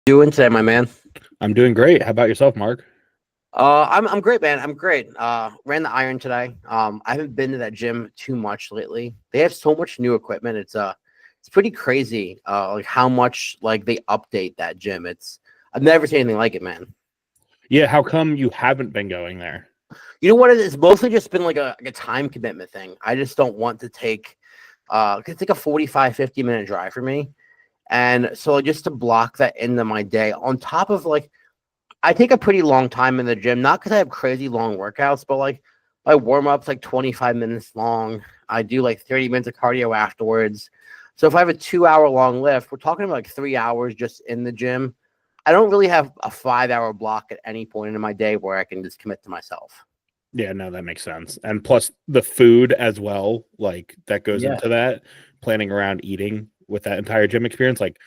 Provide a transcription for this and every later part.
Doing today, my man? I'm doing great. How about yourself, Mark? I'm great, man. I'm great. Ran the iron today. I haven't been to that gym too much lately. They have so much new equipment. It's pretty crazy. Like how much like they update that gym. I've never seen anything like it, man. Yeah, how come you haven't been going there? You know what it is? It's mostly just been like a time commitment thing. I just don't want to take. It's like a 45, 50-minute drive for me, and so just to block that into my day, on top of like I take a pretty long time in the gym, not because I have crazy long workouts, but like my warm up's like 25 minutes long. I do like 30 minutes of cardio afterwards. So if I have a 2 hour long lift, we're talking about like 3 hours just in the gym. I don't really have a 5 hour block at any point in my day where I can just commit to myself. Yeah, no, that makes sense. And plus the food as well, like that goes Yeah. into that, planning around eating with that entire gym experience. Like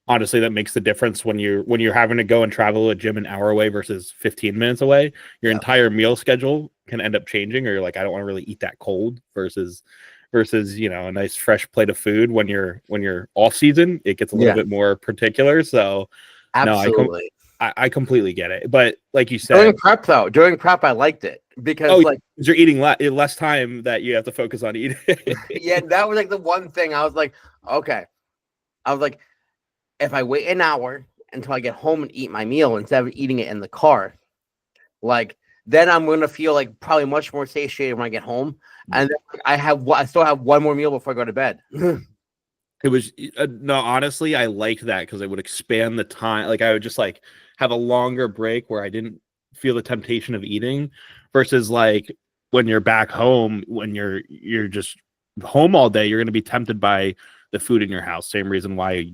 honestly, that makes the difference when you're having to go and travel a gym an hour away versus 15 minutes away. Your Yeah. entire meal schedule can end up changing, or you're like, I don't want to really eat that cold versus a nice fresh plate of food when you're off season. It gets a little Yeah. bit more particular. So no, Absolutely. I completely get it. But like you During said, prep though, during prep I liked it because like you're eating less time that you have to focus on eating. yeah, that was like the one thing I was like, okay. I was like, if I wait an hour until I get home and eat my meal instead of eating it in the car, like then I'm gonna feel like probably much more satiated when I get home, and then I still have one more meal before I go to bed. It was no, honestly, I liked that because it would expand the time. Like I would just like have a longer break where I didn't feel the temptation of eating, versus like when you're back home, when you're just home all day, you're going to be tempted by the food in your house. Same reason why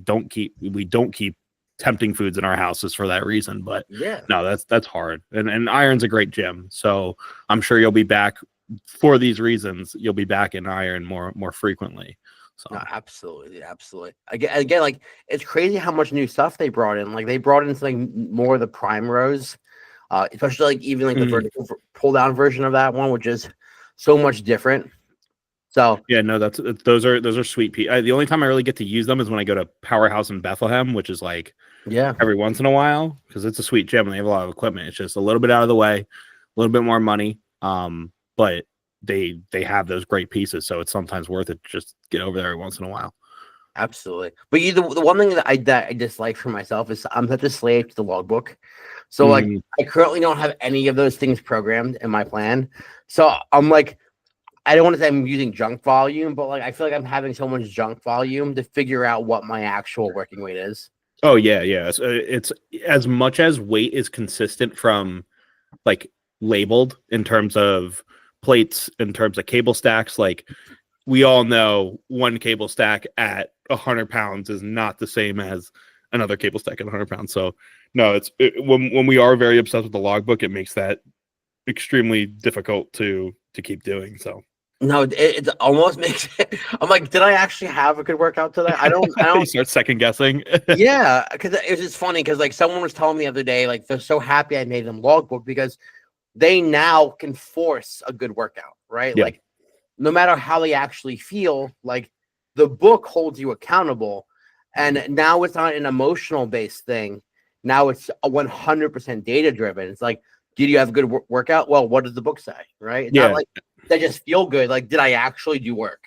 we don't keep tempting foods in our houses for that reason. But Yeah, no, that's hard. And Iron's a great gym, so I'm sure you'll be back for these reasons. You'll be back in Iron more frequently. So. no, absolutely, absolutely. Again, like it's crazy how much new stuff they brought in. Like they brought in something more of the prime rows, especially like even like the vertical pull down version of that one, which is so much different. So yeah, no, those are sweet. The only time I really get to use them is when I go to Powerhouse in Bethlehem, which is like yeah, every once in a while, because it's a sweet gym and they have a lot of equipment. It's just a little bit out of the way, a little bit more money. But they have those great pieces, so it's sometimes worth it to just get over there every once in a while. absolutely. But the one thing that I dislike for myself is I'm such a slave to the logbook. So like I currently don't have any of those things programmed in my plan. So I'm like, I don't want to say I'm using junk volume, but like I feel like I'm having so much junk volume to figure out what my actual working weight is. Oh yeah, yeah. It's as much as weight is consistent from like labeled in terms of plates, in terms of cable stacks. Like we all know one cable stack at 100 pounds is not the same as another cable stack at 100 pounds. So no, when we are very obsessed with the logbook, it makes that extremely difficult to keep doing. So No, it almost makes it. I'm like, did I actually have a good workout today? I don't. you start second guessing. Yeah, because it was just funny because like someone was telling me the other day, like they're so happy I made them logbook because they now can force a good workout, right? Yeah. Like no matter how they actually feel, like the book holds you accountable, and now it's not an emotional based thing. Now it's a 100% data driven. It's like, did you have a good workout? Well, what does the book say, right? It's not like they just feel good. Like, did I actually do work?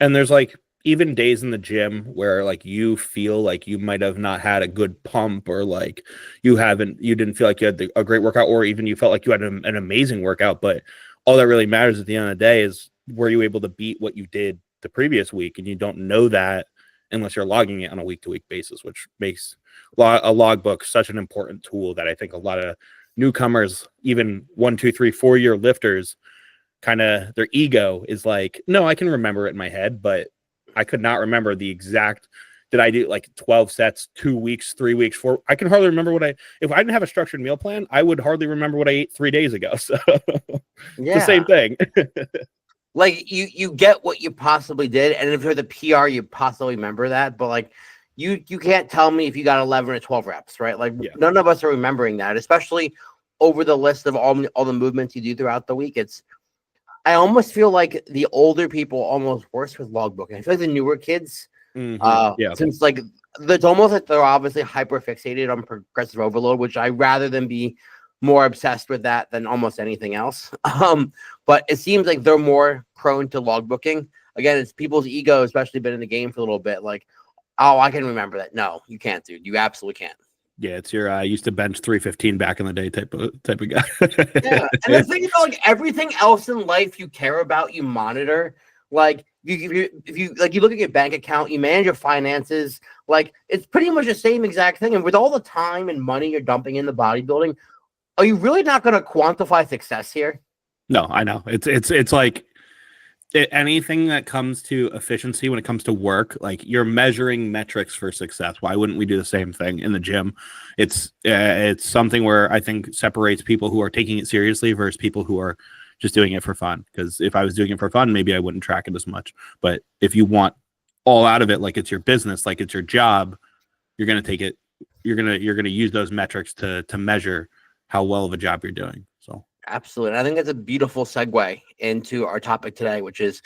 And there's like even days in the gym where like you feel like you might have not had a good pump, or like you didn't feel like you had a great workout, or even you felt like you had an amazing workout. But all that really matters at the end of the day is, were you able to beat what you did the previous week? And you don't know that unless you're logging it on a week-to-week basis, which makes a logbook such an important tool that I think a lot of newcomers, even 1, 2, 3, 4 year lifters, kind of their ego is like, no, I can remember it in my head, but I could not remember the exact. Did I do like 12 sets, 2 weeks, 3 weeks, 4? I can hardly remember if I didn't have a structured meal plan, I would hardly remember what I ate 3 days ago. So it's the same thing. Like you get what you possibly did, and if you're the PR, you possibly remember that. But like you can't tell me if you got 11 or 12 reps, right? Like none of us are remembering that, especially over the list of all the movements you do throughout the week. I almost feel like the older people almost worse with logbooking. I feel like the newer kids, since like it's almost like they're obviously hyper fixated on progressive overload, which I rather than be more obsessed with that than almost anything else. But it seems like they're more prone to logbooking. Again, it's people's ego, especially been in the game for a little bit. Like, oh, I can remember that. No, you can't, dude. You absolutely can't. Yeah, it's your I used to bench 315 back in the day type of guy. Yeah, and the thing about like everything else in life you care about, you monitor. Like if you like you look at your bank account, you manage your finances. Like it's pretty much the same exact thing. And with all the time and money you're dumping in the bodybuilding, are you really not going to quantify success here? No, I know. It's like anything that comes to efficiency when it comes to work, like you're measuring metrics for success. Why wouldn't we do the same thing in the gym? It's something where I think separates people who are taking it seriously versus people who are just doing it for fun. Because if I was doing it for fun, maybe I wouldn't track it as much. But if you want all out of it, like it's your business, like it's your job, you're gonna take it. You're gonna use those metrics to measure how well of a job you're doing. So. Absolutely. And I think that's a beautiful segue into our topic today, which is,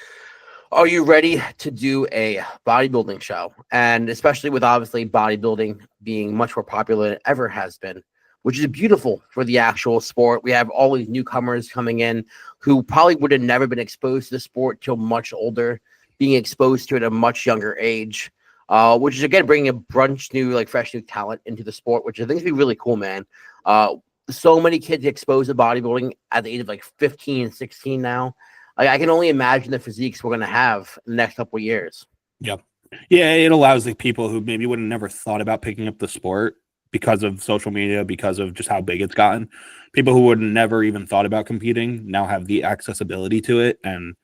are you ready to do a bodybuilding show? And especially with obviously bodybuilding being much more popular than it ever has been, which is beautiful for the actual sport. We have all these newcomers coming in who probably would have never been exposed to the sport till much older, being exposed to it at a much younger age, which is, again, bringing a bunch new, like fresh new talent into the sport, which I think is be really cool, man. So many kids exposed to bodybuilding at the age of like 15 and 16 now. Like, I can only imagine the physiques we're going to have in the next couple of years. Yep. Yeah, it allows the people who maybe would have never thought about picking up the sport because of social media, because of just how big it's gotten. People who would never even thought about competing now have the accessibility to it. And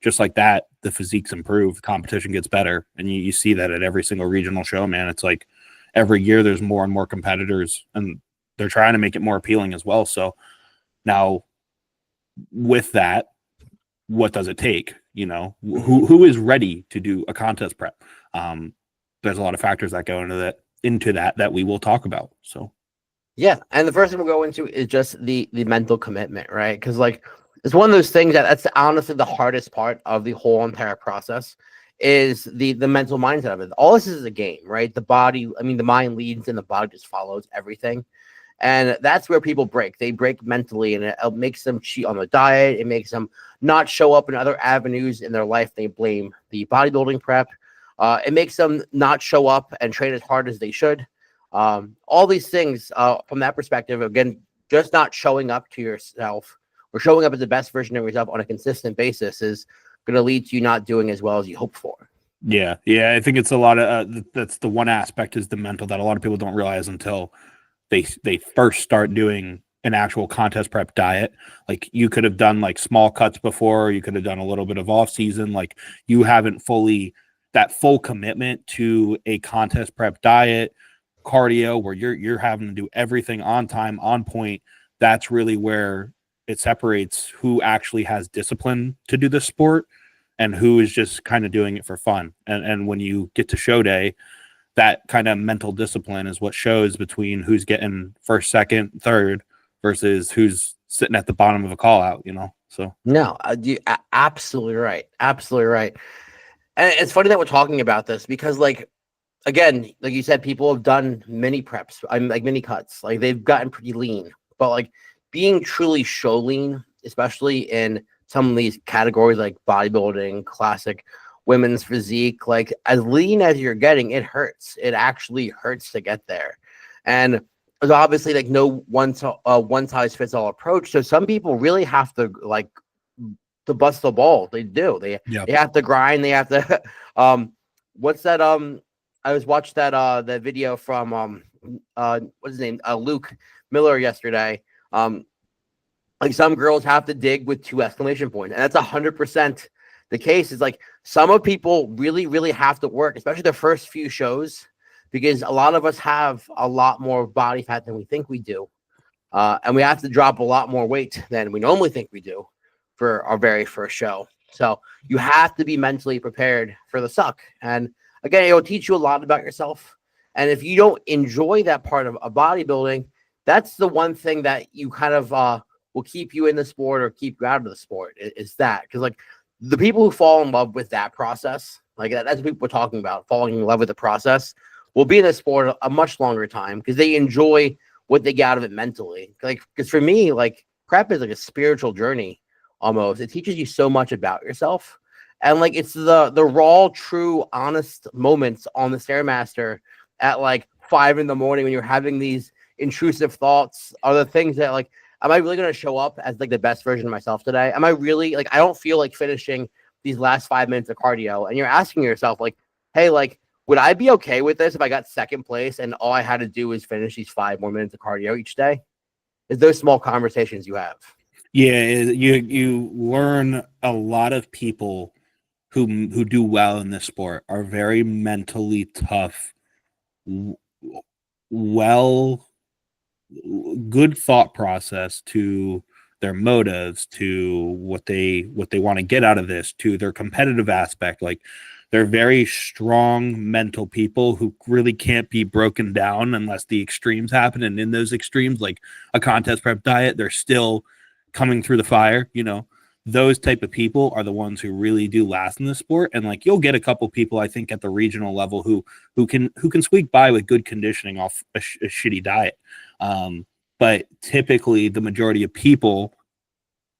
just like that, the physiques improve, competition gets better. And you see that at every single regional show, man. It's like every year there's more and more competitors, and they're trying to make it more appealing as well. So now with that, what does it take? You know, who is ready to do a contest prep? There's a lot of factors that go into that we will talk about. So yeah. And the first thing we'll go into is just the mental commitment, right? Because like it's one of those things that's honestly the hardest part of the whole entire process is the mental mindset of it. All this is a game, right? The mind leads and the body just follows everything. And that's where people break. They break mentally, and it makes them cheat on the diet. It makes them not show up in other avenues in their life. They blame the bodybuilding prep. It makes them not show up and train as hard as they should. All these things from that perspective, again, just not showing up to yourself or showing up as the best version of yourself on a consistent basis is going to lead to you not doing as well as you hope for. Yeah. I think it's a lot of that's the one aspect is the mental that a lot of people don't realize until they first start doing an actual contest prep diet. Like you could have done like small cuts before, you could have done a little bit of off season. Like you haven't that full commitment to a contest prep diet, cardio, where you're having to do everything on time, on point. That's really where it separates who actually has discipline to do the sport and who is just kind of doing it for fun. And when you get to show day, that kind of mental discipline is what shows between who's getting first, second, third versus who's sitting at the bottom of a call out, you know? So no, absolutely right. Absolutely right. And it's funny that we're talking about this because, like, again, like you said, people have done mini preps, like mini cuts, like they've gotten pretty lean, but like being truly show lean, especially in some of these categories like bodybuilding, classic, women's physique, like as lean as you're getting, it hurts. It actually hurts to get there. And there's obviously like no one size fits all approach. So some people really have to to bust the balls. They do. They have to grind. They have to what's that? I was watched that video from what's his name? Luke Miller yesterday. Like some girls have to dig with 2 exclamation points. And that's 100% the case. Is like some of people really, really have to work, especially the first few shows, because a lot of us have a lot more body fat than we think we do. And we have to drop a lot more weight than we normally think we do for our very first show. So you have to be mentally prepared for the suck. And again, it will teach you a lot about yourself. And if you don't enjoy that part of bodybuilding, that's the one thing that you kind of will keep you in the sport or keep you out of the sport is that. Because like the people who fall in love with that process, like that's what people are talking about, falling in love with the process, will be in the sport a much longer time because they enjoy what they get out of it mentally. Like, because for me, like prep is like a spiritual journey almost. It teaches you so much about yourself. And like it's the raw, true, honest moments on the Stairmaster at like 5 a.m. when you're having these intrusive thoughts are the things that like, am I really going to show up as like the best version of myself today? Am I really like, I don't feel like finishing these last 5 minutes of cardio. And you're asking yourself like, hey, like, would I be okay with this if I got second place and all I had to do is finish these 5 more minutes of cardio each day? Is those small conversations you have? Yeah, you learn a lot of people who do well in this sport are very mentally tough, well, good thought process to their motives, to what they want to get out of this, to their competitive aspect. Like they're very strong mental people who really can't be broken down unless the extremes happen. And in those extremes, like a contest prep diet, they're still coming through the fire, you know. Those type of people are the ones who really do last in the sport. And like you'll get a couple people, I think, at the regional level who can squeak by with good conditioning off a shitty diet. But typically the majority of people,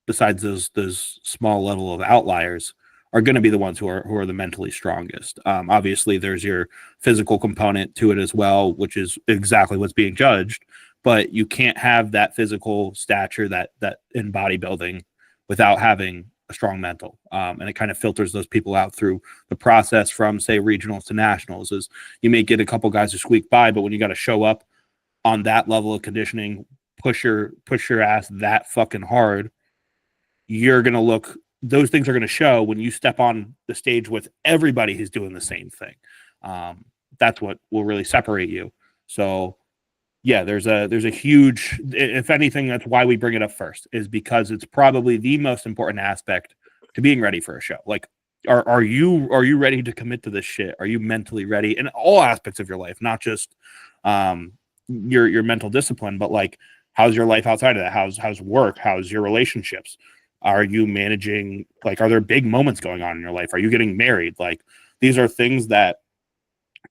besides those small level of outliers, are going to be the ones who are the mentally strongest. Obviously there's your physical component to it as well, which is exactly what's being judged, but you can't have that physical stature that in bodybuilding without having a strong mental. And it kind of filters those people out through the process from, say, regionals to nationals. Is you may get a couple guys who squeak by, but when you got to show up on that level of conditioning, push your ass that fucking hard, you're going to look, those things are going to show when you step on the stage with everybody who's doing the same thing. That's what will really separate you. So yeah, there's a huge, if anything, that's why we bring it up first, is because it's probably the most important aspect to being ready for a show. Like, are you ready to commit to this shit? Are you mentally ready in all aspects of your life, not just your mental discipline, but like, how's your life outside of that? How's work? How's your relationships? Are you managing, like, are there big moments going on in your life? Are you getting married? Like, these are things that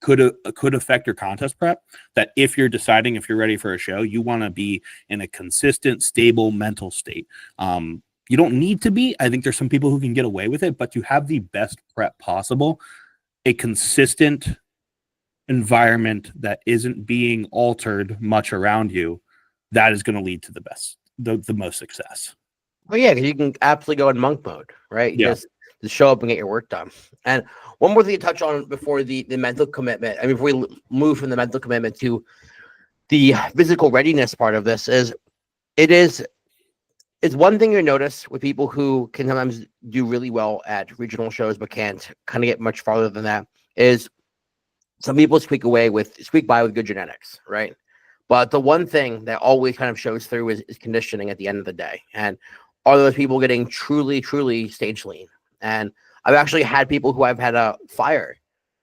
could affect your contest prep, that if you're deciding if you're ready for a show, you want to be in a consistent, stable mental state. You don't need to be. I think there's some people who can get away with it, but to have the best prep possible, a consistent environment that isn't being altered much around you, that is going to lead to the most success. Well, yeah, because you can absolutely go in monk mode, right? Yeah. Just show up and get your work done. And one more thing to touch on before the mental commitment, I mean, before we move from the mental commitment to the physical readiness part of this, is it's one thing you notice with people who can sometimes do really well at regional shows but can't kind of get much farther than that, is some people squeak by with good genetics, right? But the one thing that always kind of shows through is conditioning at the end of the day. And are those people getting truly, truly stage lean? And I've actually had people who I've had to fire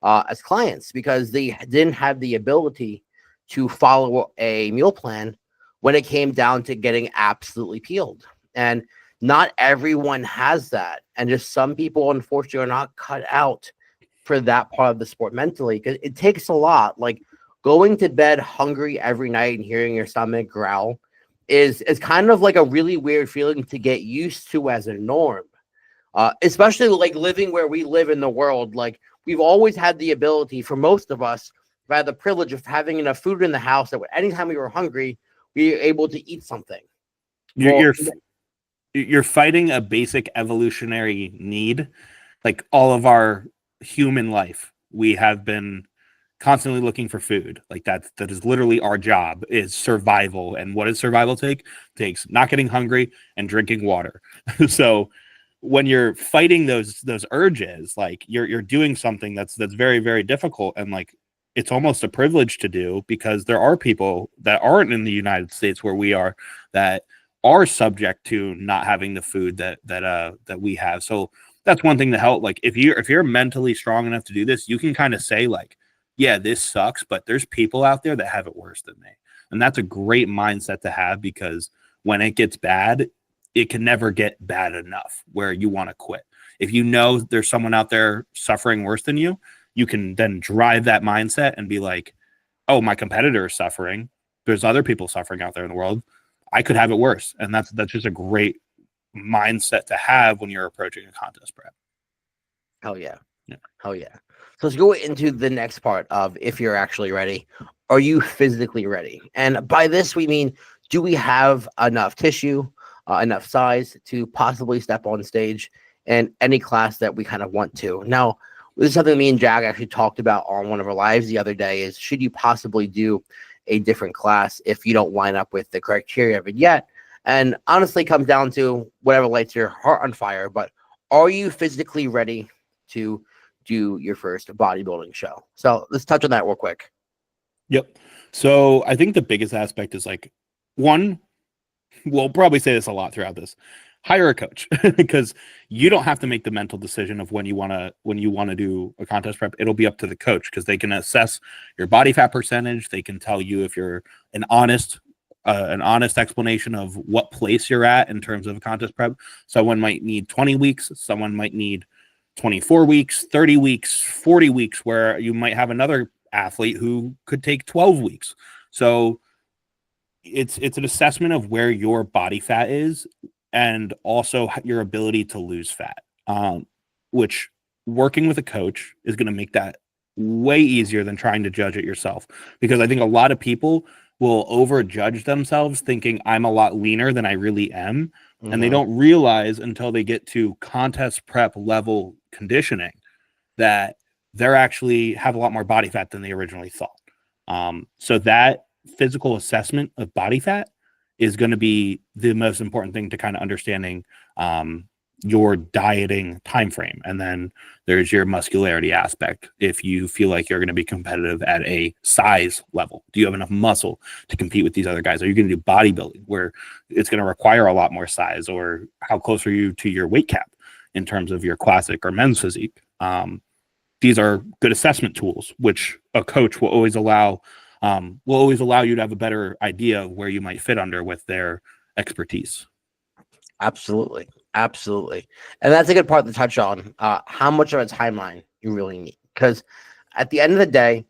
as clients because they didn't have the ability to follow a meal plan when it came down to getting absolutely peeled. And not everyone has that. And just some people, unfortunately, are not cut out for that part of the sport mentally, because it takes a lot. Like going to bed hungry every night and hearing your stomach growl is kind of like a really weird feeling to get used to as a norm. Especially like living where we live in the world. Like we've always had the ability, for most of us, we've had the privilege of having enough food in the house that anytime we were hungry, we were able to eat something. You're fighting a basic evolutionary need. Like all of our human life, we have been constantly looking for food. Like that is literally our job, is survival. And what does survival take? It takes not getting hungry and drinking water. So when you're fighting those urges, like you're doing something that's very, very difficult, and like it's almost a privilege to do, because there are people that aren't in the United States where we are that are subject to not having the food that we have. So that's one thing to help. Like if you're mentally strong enough to do this, you can kind of say like, yeah, this sucks, but there's people out there that have it worse than me. And that's a great mindset to have, because when it gets bad, it can never get bad enough where you want to quit. If you know there's someone out there suffering worse than you, you can then drive that mindset and be like, oh, my competitor is suffering. There's other people suffering out there in the world. I could have it worse. And that's just a great mindset to have when you're approaching a contest prep. Hell yeah. Yeah. Hell yeah. So let's go into the next part of if you're actually ready. Are you physically ready? And by this, we mean, do we have enough tissue, enough size to possibly step on stage in any class that we kind of want to? Now, this is something me and Jack actually talked about on one of our lives the other day, is should you possibly do a different class if you don't line up with the criteria of it yet? And honestly, it comes down to whatever lights your heart on fire, but are you physically ready to do your first bodybuilding show? So let's touch on that real quick. Yep. So I think the biggest aspect is like, one, we'll probably say this a lot throughout this, hire a coach because you don't have to make the mental decision of when you want to do a contest prep. It'll be up to the coach because they can assess your body fat percentage. They can tell you if you're an honest explanation of what place you're at in terms of a contest prep. Someone might need 20 weeks. Someone might need 24 weeks, 30 weeks, 40 weeks, where you might have another athlete who could take 12 weeks. So it's an assessment of where your body fat is and also your ability to lose fat, which working with a coach is going to make that way easier than trying to judge it yourself. Because I think a lot of people will overjudge themselves thinking I'm a lot leaner than I really am. Mm-hmm. And they don't realize until they get to contest prep level conditioning that they're actually have a lot more body fat than they originally thought. So that physical assessment of body fat is going to be the most important thing to kind of understanding your dieting time frame. And then there's your muscularity aspect. If you feel like you're going to be competitive at a size level, do you have enough muscle to compete with these other guys? Are you going to do bodybuilding where it's going to require a lot more size? Or how close are you to your weight cap in terms of your classic or men's physique? These are good assessment tools, which a coach will always allow you to have a better idea of where you might fit under with their expertise. Absolutely. Absolutely. And that's a good part to touch on, how much of a timeline you really need. Because at the end of the day,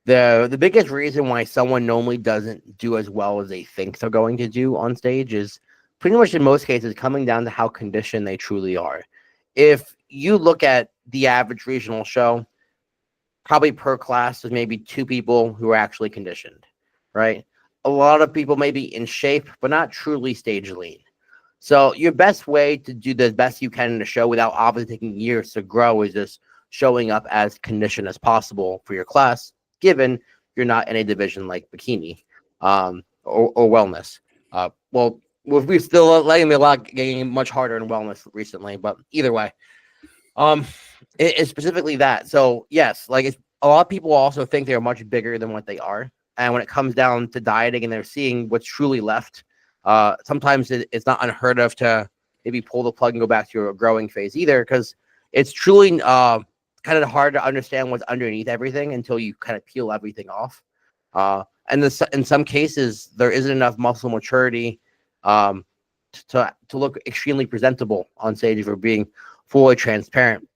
the biggest reason why someone normally doesn't do as well as they think they're going to do on stage is pretty much in most cases coming down to how conditioned they truly are. If you look at the average regional show, probably per class there's maybe 2 people who are actually conditioned, right? A lot of people may be in shape, but not truly stage lean. So your best way to do the best you can in a show without obviously taking years to grow is just showing up as conditioned as possible for your class, given you're not in a division like bikini or wellness. Well, we're still letting me a lot getting much harder in wellness recently, but either way, it's specifically that. So yes, like a lot of people also think they're much bigger than what they are, and when it comes down to dieting and they're seeing what's truly left, sometimes it's not unheard of to maybe pull the plug and go back to your growing phase either, because it's truly kind of hard to understand what's underneath everything until you kind of peel everything off. And in some cases, there isn't enough muscle maturity to look extremely presentable on stage if we're being fully transparent.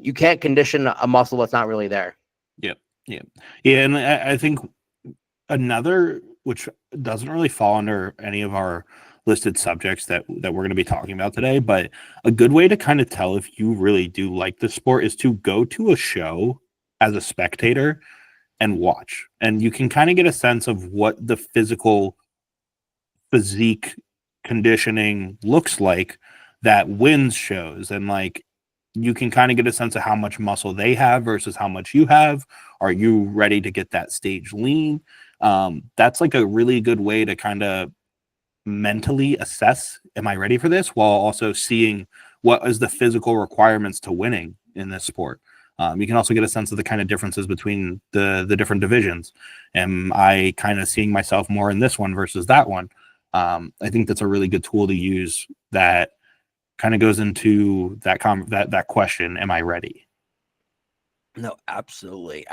You can't condition a muscle that's not really there. Yeah. And I think another, which doesn't really fall under any of our listed subjects that we're going to be talking about today, but a good way to kind of tell if you really do like the sport is to go to a show as a spectator and watch. And you can kind of get a sense of what the physique conditioning looks like that wins shows. And like, you can kind of get a sense of how much muscle they have versus how much you have. Are you ready to get that stage lean? That's like a really good way to kind of mentally assess, am I ready for this? While also seeing what is the physical requirements to winning in this sport. You can also get a sense of the kind of differences between the different divisions. Am I kind of seeing myself more in this one versus that one? I think that's a really good tool to use that kind of goes into that question, am I ready? No, absolutely.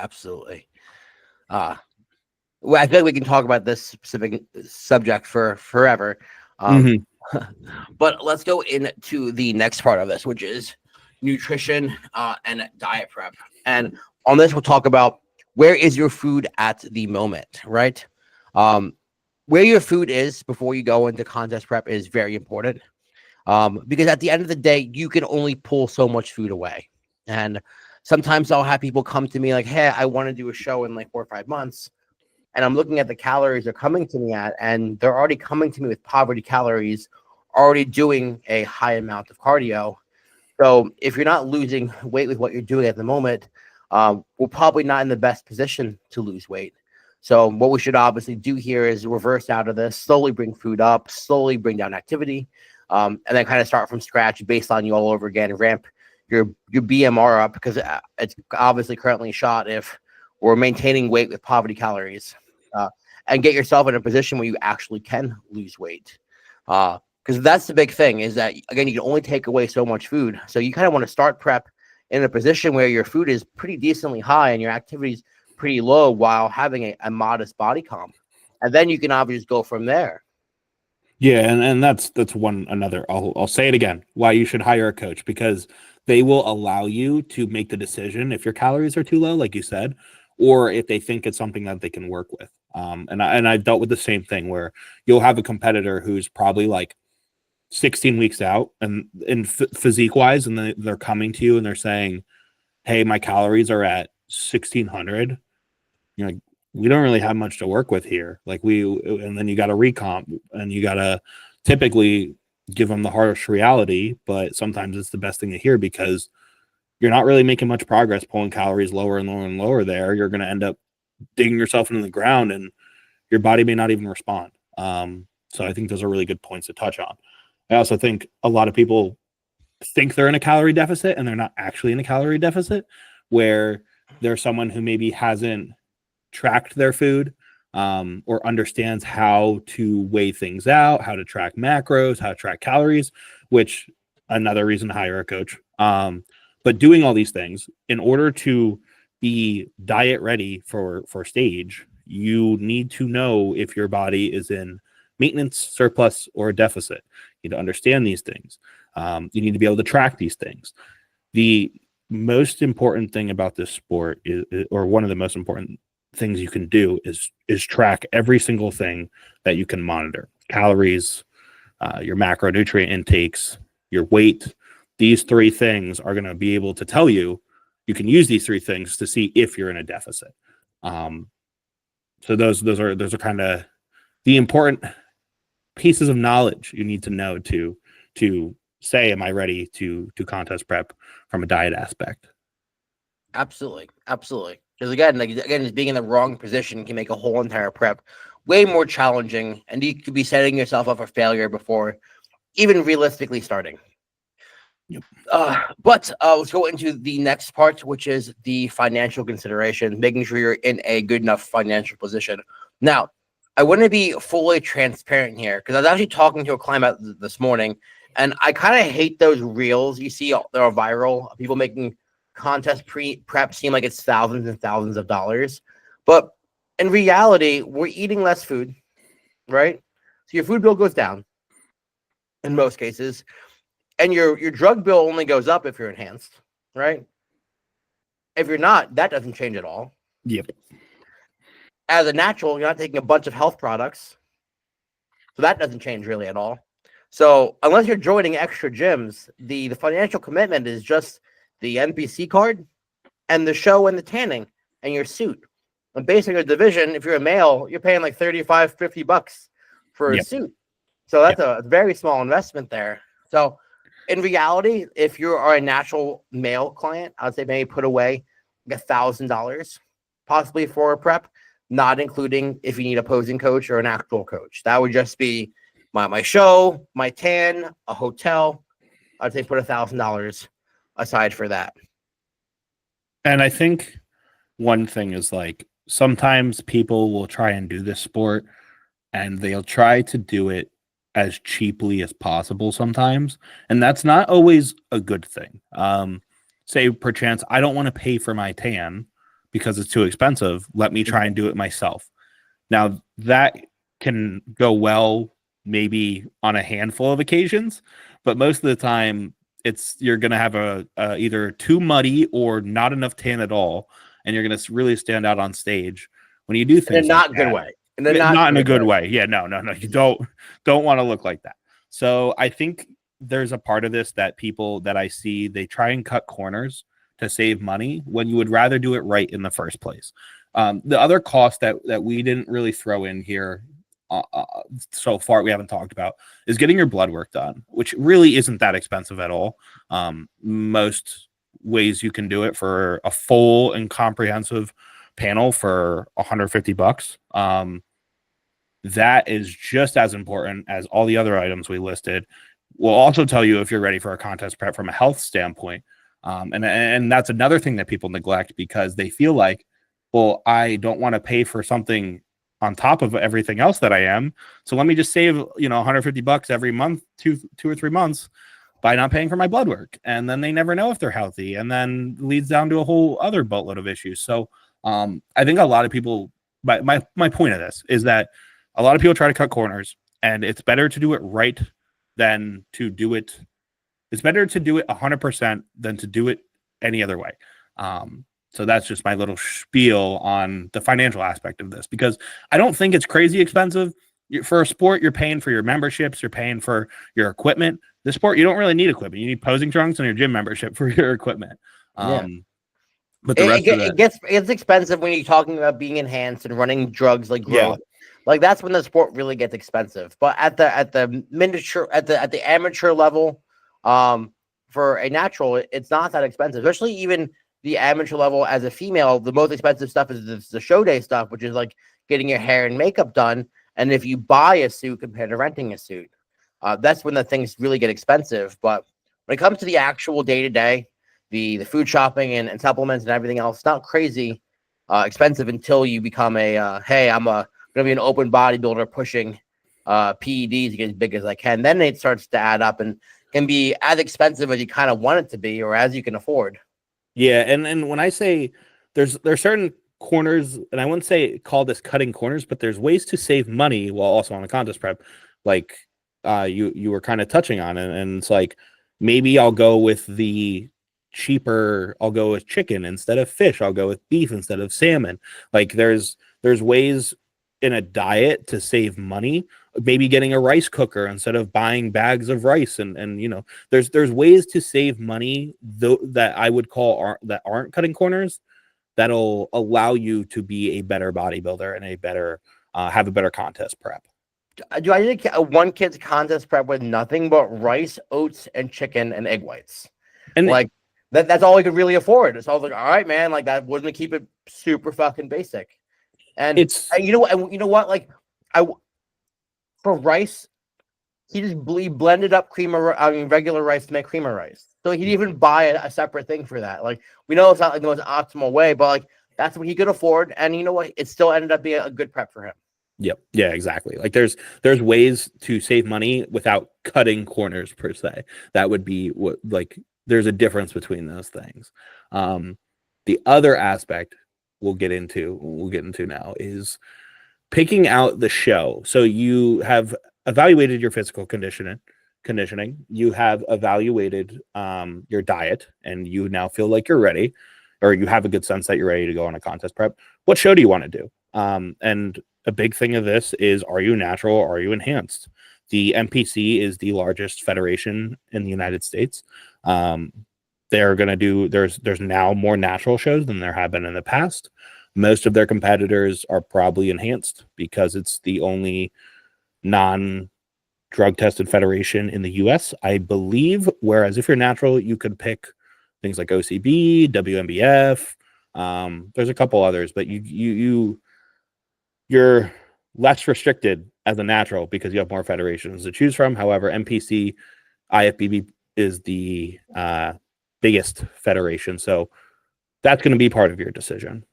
Well, I feel like we can talk about this specific subject for forever. But let's go into the next part of this, which is nutrition and diet prep. And On this, we'll talk about where is your food at the moment, right? Where your food is before you go into contest prep is very important, because at the end of the day, you can only pull so much food away. And sometimes I'll have people come to me like, hey, I want to do a show in like 4 or 5 months. And I'm looking at the calories they're coming to me at, and they're already coming to me with poverty calories, already doing a high amount of cardio. So if you're not losing weight with what you're doing at the moment, we're probably not in the best position to lose weight. So what we should obviously do here is reverse out of this, slowly bring food up, slowly bring down activity, and then kind of start from scratch, baseline you all over again, ramp your BMR up, because it's obviously currently shot if we're maintaining weight with poverty calories, and get yourself in a position where you actually can lose weight. Because that's the big thing, is that, again, you can only take away so much food. So you kind of want to start prep in a position where your food is pretty decently high and your activity's pretty low while having a modest body comp. And then you can obviously go from there. Yeah, and that's one another. I'll say it again, why you should hire a coach, because they will allow you to make the decision if your calories are too low, like you said, or if they think it's something that they can work with. And I've dealt with the same thing where you'll have a competitor who's probably like 16 weeks out and in physique wise, and they're coming to you and they're saying, hey, my calories are at 1600. You're like, we don't really have much to work with here. And then you got to recomp, and you got to typically give them the harsh reality, but sometimes it's the best thing to hear, because you're not really making much progress pulling calories lower and lower and lower there. You're going to end up digging yourself into the ground, and your body may not even respond. So I think those are really good points to touch on. I also think a lot of people think they're in a calorie deficit, and they're not actually in a calorie deficit, where there's someone who maybe hasn't tracked their food, or understands how to weigh things out, how to track macros, how to track calories, which another reason to hire a coach. But doing all these things in order to be diet ready for stage, you need to know if your body is in maintenance, surplus, or a deficit. You need to understand these things. You need to be able to track these things. The most important thing about this sport is, or one of the most important things you can do is track every single thing that you can monitor: calories, your macronutrient intakes, your weight. These 3 things are going to be able to tell you. You can use these 3 things to see if you're in a deficit. So those are kind of the important pieces of knowledge you need to know to say, am I ready to contest prep from a diet aspect? Absolutely. Because again, just being in the wrong position can make a whole entire prep way more challenging, and you could be setting yourself up for failure before even realistically starting. Yep. But let's go into the next part, which is the financial consideration, making sure you're in a good enough financial position. Now, I want to be fully transparent here, because I was actually talking to a client this morning, and I kind of hate those reels you see that are viral, people making contest prep seem like it's thousands and thousands of dollars. But in reality, we're eating less food, right? So your food bill goes down in most cases, and your drug bill only goes up if you're enhanced, right? If you're not, that doesn't change at all. Yep. As a natural, you're not taking a bunch of health products, so that doesn't change really at all. So unless you're joining extra gyms, the financial commitment is just the NPC card and the show and the tanning and your suit. And basically, a division, if you're a male, you're paying like $35, $50 for a suit. So that's a very small investment there. So in reality, if you are a natural male client, I would say maybe put away like $1,000 possibly for a prep, not including if you need a posing coach or an actual coach. That would just be my show, my tan, a hotel. I'd say put $1,000 aside for that. And I think one thing is, like, sometimes people will try and do this sport and they'll try to do it as cheaply as possible sometimes, and that's not always a good thing. Say perchance, I don't want to pay for my tan because it's too expensive. Let me try and do it myself. Now that can go well maybe on a handful of occasions, but most of the time you're going to have a either too muddy or not enough tan at all, and you're going to really stand out on stage when you do things in a not like good that. way. Not in a good way. Yeah, no. You don't want to look like that. So I think there's a part of this that people that I see, they try and cut corners to save money when you would rather do it right in the first place. The other cost that we didn't really throw in here so far, we haven't talked about, is getting your blood work done, which really isn't that expensive at all. Most ways you can do it for a full and comprehensive panel for $150. That is just as important as all the other items we listed. We'll also tell you if you're ready for a contest prep from a health standpoint. And that's another thing that people neglect because they feel like, well, I don't want to pay for something on top of everything else that I am. So let me just save, $150 every month, two or 3 months by not paying for my blood work. And then they never know if they're healthy, and then leads down to a whole other boatload of issues. So I think a lot of people, my point of this is that a lot of people try to cut corners, and it's better to do it right than to do it. It's better to do it 100% than to do it any other way. So that's just my little spiel on the financial aspect of this, because I don't think it's crazy expensive. For a sport, you're paying for your memberships, you're paying for your equipment. This sport, you don't really need equipment. You need posing trunks and your gym membership for your equipment. But the rest of it gets expensive when you're talking about being enhanced and running drugs like growth. Like that's when the sport really gets expensive. But at the miniature, at the amateur level, for a natural, it's not that expensive. Especially even the amateur level as a female, the most expensive stuff is the show day stuff, which is like getting your hair and makeup done. And if you buy a suit compared to renting a suit, that's when the things really get expensive. But when it comes to the actual day to day, the food shopping and supplements and everything else, it's not crazy expensive until you become hey, I'm gonna be an open bodybuilder pushing PEDs to get as big as I can. Then it starts to add up and can be as expensive as you kind of want it to be or as you can afford. Yeah, and when I say there's certain corners, and I wouldn't say call this cutting corners, but there's ways to save money while also on a contest prep, like you were kind of touching on it, and it's like maybe I'll go with the cheaper, I'll go with chicken instead of fish, I'll go with beef instead of salmon. Like there's ways in a diet to save money, maybe getting a rice cooker instead of buying bags of rice, and there's ways to save money though that I would call that aren't cutting corners, that'll allow you to be a better bodybuilder and a better have a better contest prep. Do I need one kid's contest prep with nothing but rice, oats, and chicken and egg whites? And like that's all he could really afford. So I was like, all right, man, like that wasn't to keep it super fucking basic. And it's you know what, like for rice, he blended up regular rice to make cream of rice. So he'd even buy a separate thing for that. Like we know it's not like the most optimal way, but like that's what he could afford. And you know what, it still ended up being a good prep for him. Yep. Yeah, exactly. Like there's ways to save money without cutting corners per se. That would be what, like, there's a difference between those things. The other aspect we'll get into now is picking out the show. So you have evaluated your physical conditioning, you have evaluated your diet, and you now feel like you're ready, or you have a good sense that you're ready to go on a contest prep. What show do you want to do? And a big thing of this is, are you natural or are you enhanced? The NPC is the largest federation in the United States. They're going to do, there's now more natural shows than there have been in the past. Most of their competitors are probably enhanced because it's the only non-drug tested federation in the US, I believe. Whereas if you're natural, you could pick things like OCB, WMBF. There's a couple others, but you're less restricted as a natural because you have more federations to choose from. However, NPC, IFBB is the biggest federation, so that's going to be part of your decision.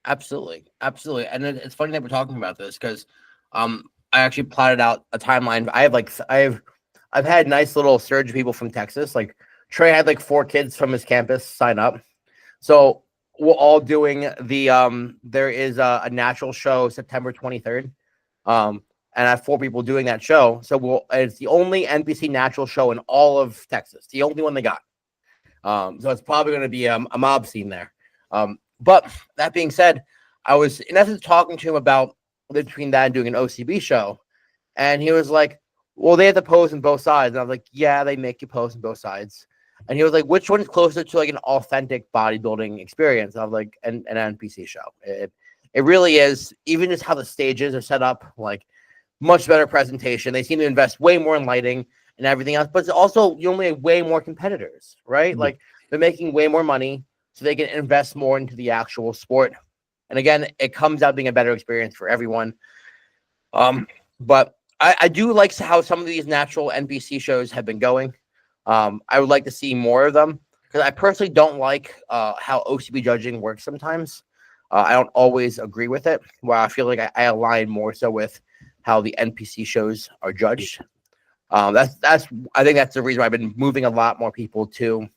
Absolutely. And it's funny that we're talking about this because I actually plotted out a timeline. I've had nice little surge people from Texas. Like Trey had like 4 kids from his campus sign up, so we're all doing the there is a natural show September 23rd, and I have 4 people doing that show. So it's the only NPC natural show in all of Texas, the only one they got. So it's probably going to be a mob scene there. But that being said, I was in essence talking to him about between that and doing an OCB show. And he was like, well, they have to pose on both sides. And I was like, yeah, they make you pose on both sides. And he was like, which one is closer to like an authentic bodybuilding experience? And I was like, an NPC show. It really is. Even just how the stages are set up, like much better presentation. They seem to invest way more in lighting and everything else. But it's also, you only have way more competitors, right? Mm-hmm. Like they're making way more money, so they can invest more into the actual sport. And again, it comes out being a better experience for everyone. But I do like how some of these natural NPC shows have been going. I would like to see more of them because I personally don't like how OCB judging works sometimes. I don't always agree with it. Where I feel like I align more so with how the NPC shows are judged. I think that's the reason why I've been moving a lot more people to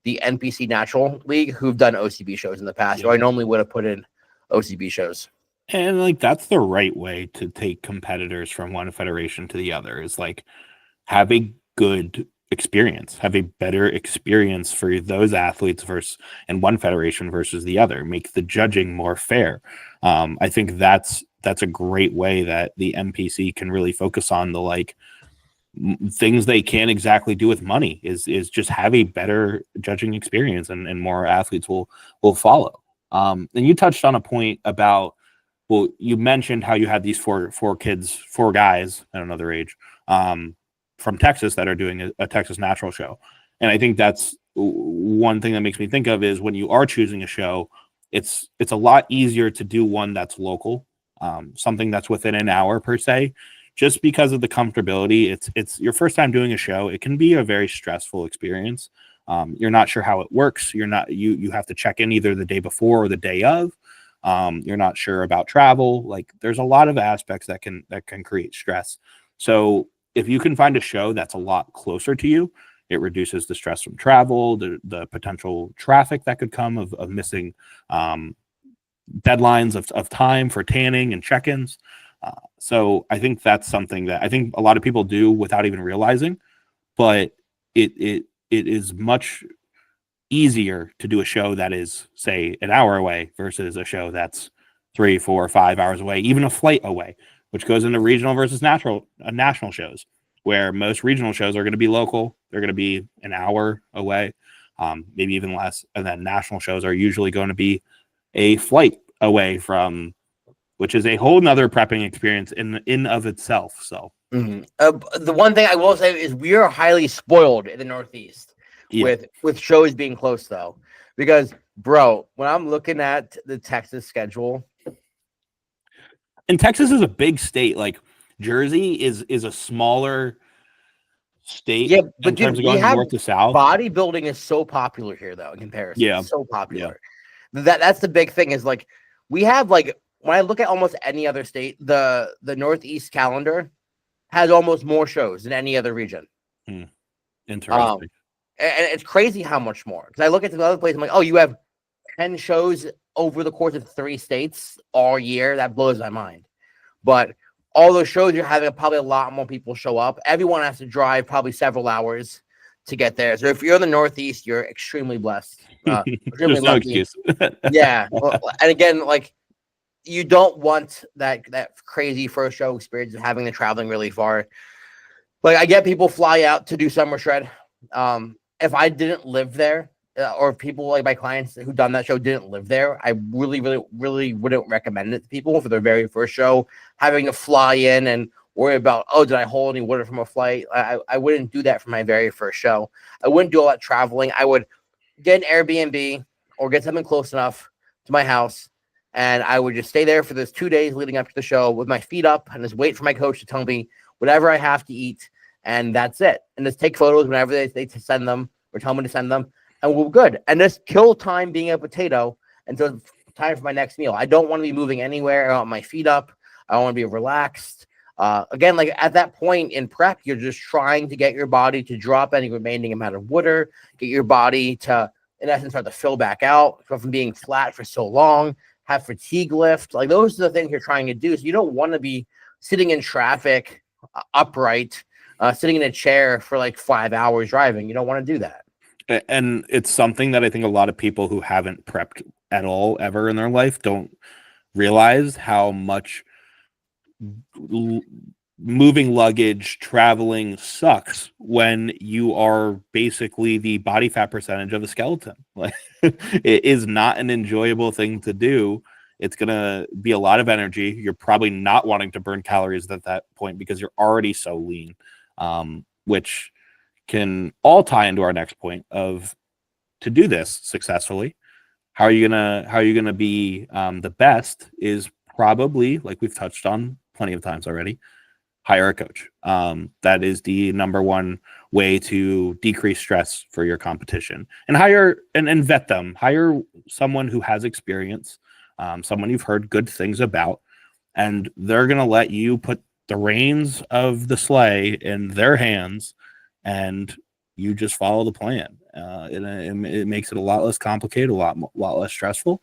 the NPC Natural League who've done OCB shows in the past. So I normally would have put in OCB shows. And like that's the right way to take competitors from one federation to the other, is like have a good experience, have a better experience for those athletes in one federation versus the other, make the judging more fair. I think that's a great way that the NPC can really focus on the like things they can't exactly do with money, is just have a better judging experience, and more athletes will follow. And you touched on a point about, well, you mentioned how you had these four guys at another age from Texas that are doing a Texas Natural show. And I think that's one thing that makes me think of is when you are choosing a show, it's a lot easier to do one that's local, something that's within an hour per se, just because of the comfortability. It's your first time doing a show. It can be a very stressful experience. You're not sure how it works. You have to check in either the day before or the day of. You're not sure about travel. Like there's a lot of aspects that can create stress. So if you can find a show that's a lot closer to you, it reduces the stress from travel, the potential traffic that could come of missing deadlines of time for tanning and check-ins. So I think that's something that I think a lot of people do without even realizing, but it is much easier to do a show that is, say, an hour away versus a show that's 3, 4, 5 hours away, even a flight away, which goes into regional versus national shows, where most regional shows are going to be local. They're going to be an hour away, maybe even less. And then national shows are usually going to be a flight away from, which is a whole nother prepping experience in of itself. So the one thing I will say is we are highly spoiled in the Northeast. Yeah. With shows being close though, because bro, when I'm looking at the Texas schedule, and Texas is a big state. Like Jersey is a smaller state. Yeah, but in terms dude, of going north to south. Bodybuilding is so popular here though in comparison. Yeah, it's so popular. Yeah. That's the big thing is like we have like when I look at almost any other state, the Northeast calendar has almost more shows than any other region. Interesting. And it's crazy how much more. Because I look at the other place, I'm like, oh, you have 10 shows over the course of 3 states all year. That blows my mind. But all those shows you're having, probably a lot more people show up. Everyone has to drive probably several hours to get there. So if you're in the Northeast, you're extremely blessed. Extremely There's no excuse. Yeah. Well, and again, like you don't want that crazy first show experience of having the traveling really far. Like I get people fly out to do Summer Shred. If I didn't live there, or if people like my clients who done that show didn't live there, I really wouldn't recommend it to people for their very first show, having to fly in and worry about, oh, did I hold any water from a flight? I wouldn't do that for my very first show. I wouldn't do all that traveling. I would get an Airbnb or get something close enough to my house, and I would just stay there for those 2 days leading up to the show with my feet up and just wait for my coach to tell me whatever I have to eat. And that's it. And just take photos whenever they send them or tell me to send them. And we're good. And just kill time being a potato until it's time for my next meal. I don't want to be moving anywhere. I want my feet up. I want to be relaxed. Again, like at that point in prep, you're just trying to get your body to drop any remaining amount of water, get your body to, in essence, start to fill back out from being flat for so long, have fatigue lift. Like those are the things you're trying to do. So you don't want to be sitting in traffic upright, sitting in a chair for like 5 hours driving. You don't want to do that. And it's something that I think a lot of people who haven't prepped at all ever in their life don't realize how much moving luggage, traveling sucks when you are basically the body fat percentage of a skeleton. Like, it is not an enjoyable thing to do. It's going to be a lot of energy. You're probably not wanting to burn calories at that point because you're already so lean, which can all tie into our next point of, to do this successfully, how are you gonna be the best is probably, like we've touched on plenty of times already, hire a coach. That is the number one way to decrease stress for your competition, and hire and vet them. Hire someone who has experience, someone you've heard good things about, and they're going to let you put the reins of the sleigh in their hands, and you just follow the plan. It makes it a lot less complicated, a lot less stressful.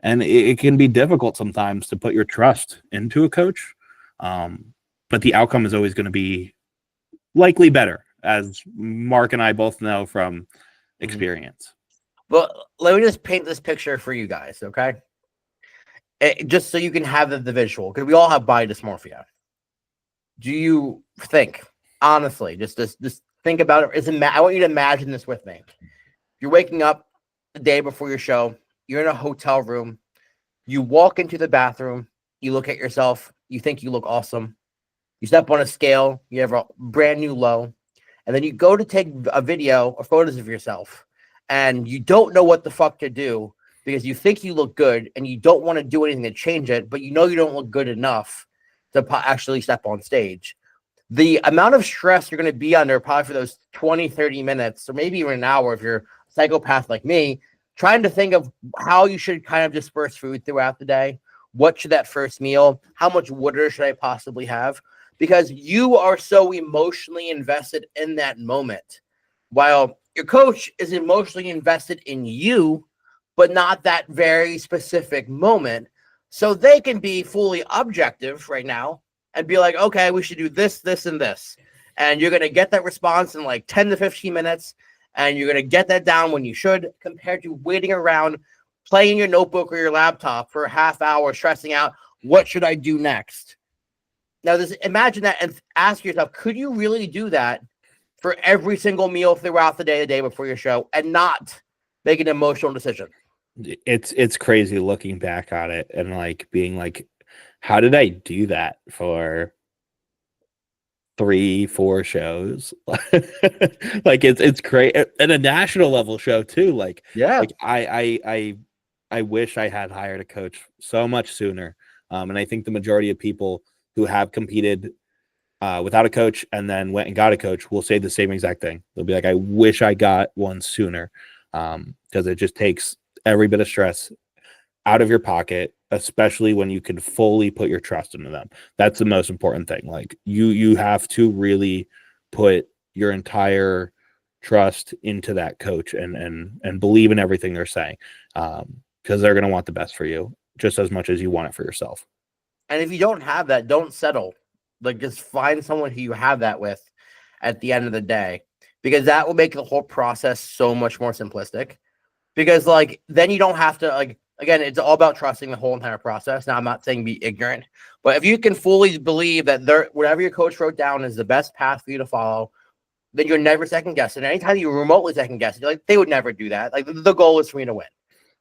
And it can be difficult sometimes to put your trust into a coach. But the outcome is always going to be likely better, as Mark and I both know from experience. Well, let me just paint this picture for you guys, okay? Just so you can have the visual, because we all have body dysmorphia. Do you think, honestly, just think about it. I want you to imagine this with me. You're waking up the day before your show. You're in a hotel room. You walk into the bathroom. You look at yourself. You think you look awesome. You step on a scale. You have a brand new low. And then you go to take a video or photos of yourself. And you don't know what the fuck to do because you think you look good and you don't want to do anything to change it, but you know you don't look good enough to actually step on stage. The amount of stress you're going to be under probably for those 20, 30 minutes, or maybe even an hour if you're a psychopath like me, trying to think of how you should kind of disperse food throughout the day. What should that first meal? How much water should I possibly have? Because you are so emotionally invested in that moment, while your coach is emotionally invested in you, but not that very specific moment. So they can be fully objective right now and be like, okay, we should do this, this, and this. And you're going to get that response in like 10 to 15 minutes. And you're going to get that down when you should, compared to waiting around, playing your notebook or your laptop for a half hour, stressing out, what should I do next? Now, imagine that and ask yourself, could you really do that for every single meal throughout the day before your show, and not make an emotional decision? It's crazy looking back on it and like being like, how did I do that for 3-4 shows? Like it's great, and a national level show too. Like, yeah, like I wish I had hired a coach so much sooner. And I think the majority of people who have competed without a coach and then went and got a coach will say the same exact thing. They'll be like, I wish I got one sooner, because it just takes every bit of stress out of your pocket, especially when you can fully put your trust into them. That's the most important thing. Like you have to really put your entire trust into that coach and believe in everything they're saying, because they're going to want the best for you just as much as you want it for yourself. And if you don't have that, don't settle. Like, just find someone who you have that with at the end of the day, because that will make the whole process so much more simplistic. Because like, then you don't have to, like, again, it's all about trusting the whole entire process. Now, I'm not saying be ignorant, but if you can fully believe that whatever your coach wrote down is the best path for you to follow, then you're never second guessing. Anytime you remotely second guess, you're like, they would never do that. Like, the goal is for me to win,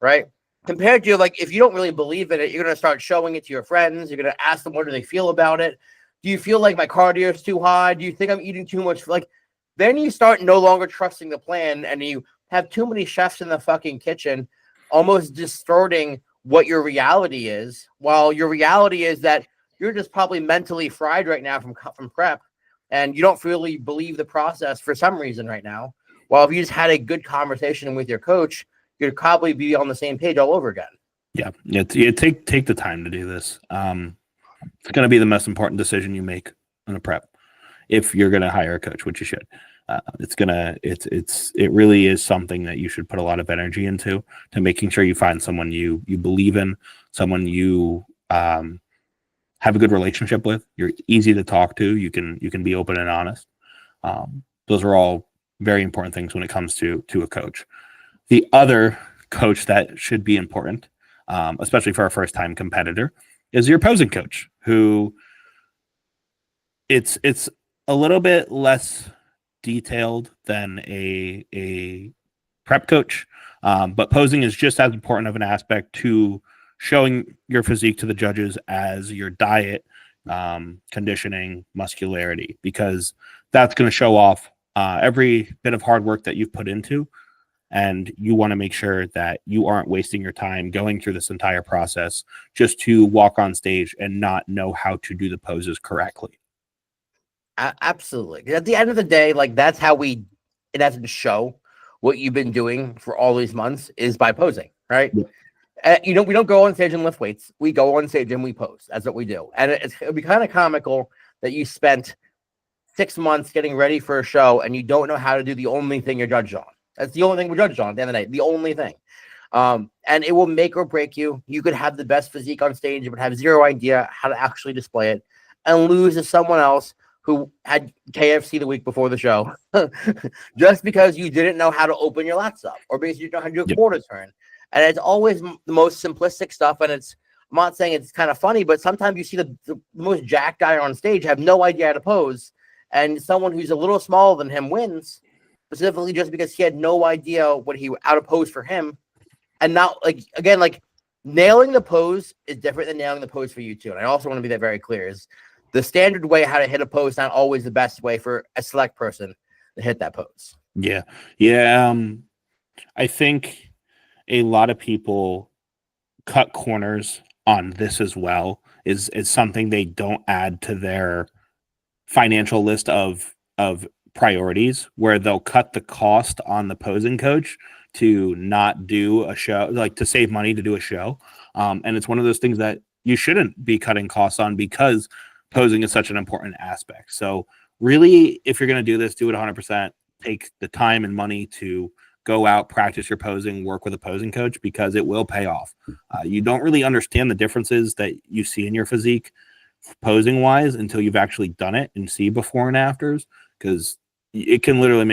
right? Compared to, like, if you don't really believe in it, you're going to start showing it to your friends. You're going to ask them, what do they feel about it? Do you feel like my cardio is too high? Do you think I'm eating too much? Like, then you start no longer trusting the plan, and you have too many chefs in the fucking kitchen, almost distorting what your reality is. While your reality is that you're just probably mentally fried right now from prep, and you don't really believe the process for some reason right now. While if you just had a good conversation with your coach, you'd probably be on the same page all over again. Yeah, take the time to do this. It's going to be the most important decision you make in a prep if you're going to hire a coach, which you should. It really is something that you should put a lot of energy into, to making sure you find someone you believe in, someone you have a good relationship with. You're easy to talk to. You can be open and honest. Those are all very important things when it comes to a coach. The other coach that should be important, especially for a first-time competitor, is your posing coach, who it's a little bit less detailed than a prep coach, but posing is just as important of an aspect to showing your physique to the judges as your diet, conditioning, muscularity, because that's going to show off every bit of hard work that you've put into. And you want to make sure that you aren't wasting your time going through this entire process just to walk on stage and not know how to do the poses correctly. Absolutely. At the end of the day, like, that's how we, in essence, show what you've been doing for all these months is by posing, right? Yeah. We don't go on stage and lift weights. We go on stage and we pose. That's what we do. And it'd be kind of comical that you spent 6 months getting ready for a show and you don't know how to do the only thing you're judged on. That's the only thing we're judged on at the end of the day. The only thing. And it will make or break you. You could have the best physique on stage, but have zero idea how to actually display it, and lose to someone else who had KFC the week before the show just because you didn't know how to open your lats up, or because you don't know how to do a quarter turn. And it's always the most simplistic stuff. And I'm not saying it's kind of funny, but sometimes you see the most jacked guy on stage have no idea how to pose, and someone who's a little smaller than him wins, specifically just because he had no idea what he out of pose for him. And not, like, again, like, nailing the pose is different than nailing the pose for you too. And I also want to be that very clear, is the standard way how to hit a pose not always the best way for a select person to hit that pose. Yeah. I think a lot of people cut corners on this as well. Is something they don't add to their financial list of priorities, where they'll cut the cost on the posing coach to not do a show, like to save money to do a show. And it's one of those things that you shouldn't be cutting costs on, because posing is such an important aspect. So really, if you're going to do this, do it 100%. Take the time and money to go out, practice your posing, work with a posing coach, because it will pay off. You don't really understand the differences that you see in your physique posing wise until you've actually done it and see before and afters, because it can literally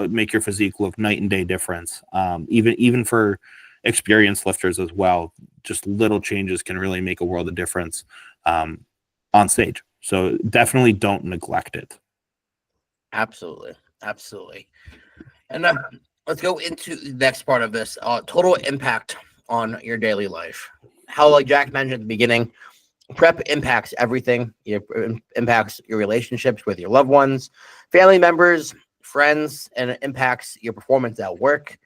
make your physique look night and day difference. Even for experienced lifters as well, just little changes can really make a world of difference on stage. So definitely don't neglect it. Absolutely. And let's go into the next part of this, total impact on your daily life. How, like Jack mentioned at the beginning, prep impacts everything. It impacts your relationships with your loved ones, family members, friends, and it impacts your performance at work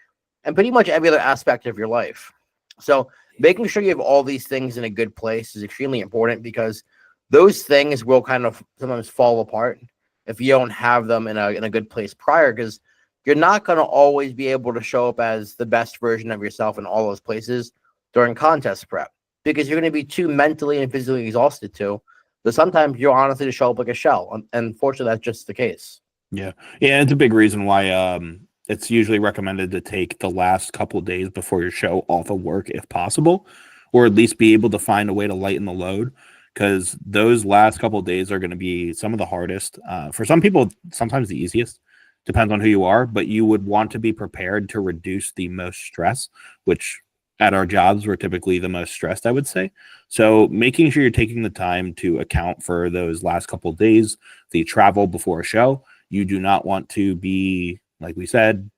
and pretty much every other aspect of your life. So making sure you have all these things in a good place is extremely important, because those things will kind of sometimes fall apart if you don't have them in a good place prior, because you're not going to always be able to show up as the best version of yourself in all those places during contest prep, because you're going to be too mentally and physically exhausted too. So sometimes you're honestly to show up like a shell. And unfortunately, that's just the case. Yeah. It's a big reason why it's usually recommended to take the last couple of days before your show off of work if possible, or at least be able to find a way to lighten the load, because those last couple of days are going to be some of the hardest. For some people, sometimes the easiest. Depends on who you are, but you would want to be prepared to reduce the most stress, which at our jobs, we're typically the most stressed, I would say. So making sure you're taking the time to account for those last couple of days, the travel before a show. You do not want to be, like we said,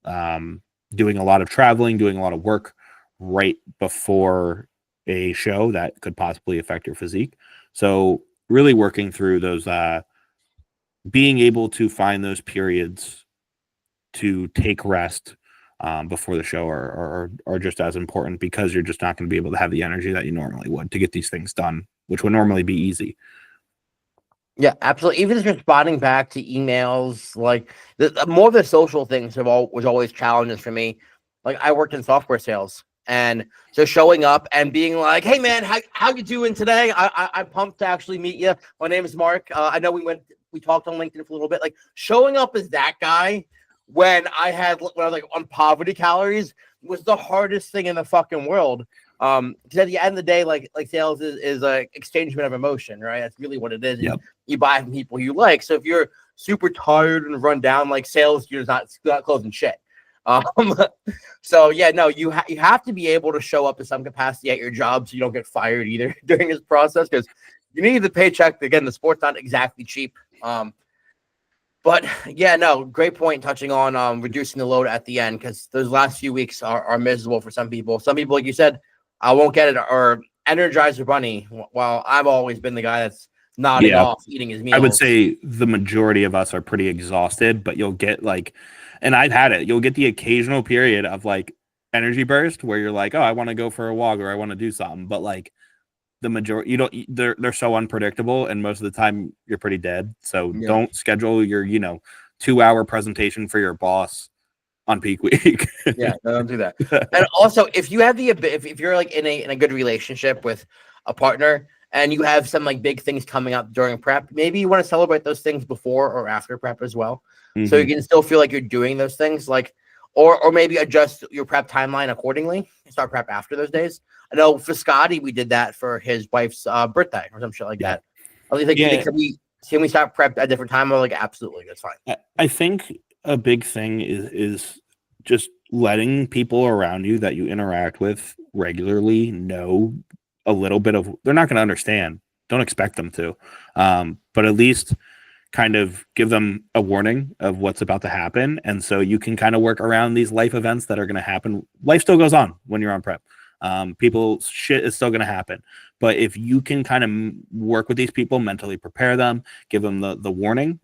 doing a lot of traveling, doing a lot of work right before a show that could possibly affect your physique. So really working through those, being able to find those periods to take rest before the show are just as important, because you're just not going to be able to have the energy that you normally would to get these things done, which would normally be easy. Yeah, absolutely. Even just responding back to emails, like more of the social things was always challenges for me. Like, I worked in software sales, and so showing up and being like, "Hey man, how you doing today? I'm pumped to actually meet you. My name is Mark. I know we talked on LinkedIn for a little bit." Like, showing up as that guy when I was like on poverty calories was the hardest thing in the fucking world. Because at the end of the day, like sales is a exchangement of emotion, right? That's really what it is. Yep. You buy from people you like. So if you're super tired and run down, like, sales, you're not closing shit. Um, so yeah, no, you have to be able to show up in some capacity at your job so you don't get fired either during this process, because you need the paycheck. Again, the sport's not exactly cheap. But yeah, no, great point touching on reducing the load at the end, because those last few weeks are miserable for some people. Some people, like you said, I won't get it or Energizer Bunny, while I've always been the guy that's nodding off, eating his meals. I would say the majority of us are pretty exhausted, but you'll get like, and I've had it, you'll get the occasional period of like energy burst where you're like, oh, I want to go for a walk or I want to do something. But like the majority, they're so unpredictable. And most of the time you're pretty dead. So don't schedule your, 2-hour presentation for your boss on peak week. Yeah, don't do that. And also, if you have if you're like in a good relationship with a partner and you have some like big things coming up during prep, maybe you want to celebrate those things before or after prep as well. So you can still feel like you're doing those things, like, or maybe adjust your prep timeline accordingly and start prep after those days. I know for Scotty, we did that for his wife's birthday or some shit like that. I was like, can we start prep at a different time? Or like, absolutely, that's fine. I think a big thing is just letting people around you that you interact with regularly know a little bit of, they're not going to understand. Don't expect them to, but at least kind of give them a warning of what's about to happen. And so you can kind of work around these life events that are going to happen. Life still goes on when you're on prep. People shit is still going to happen. But if you can kind of work with these people, mentally prepare them, give them the warning,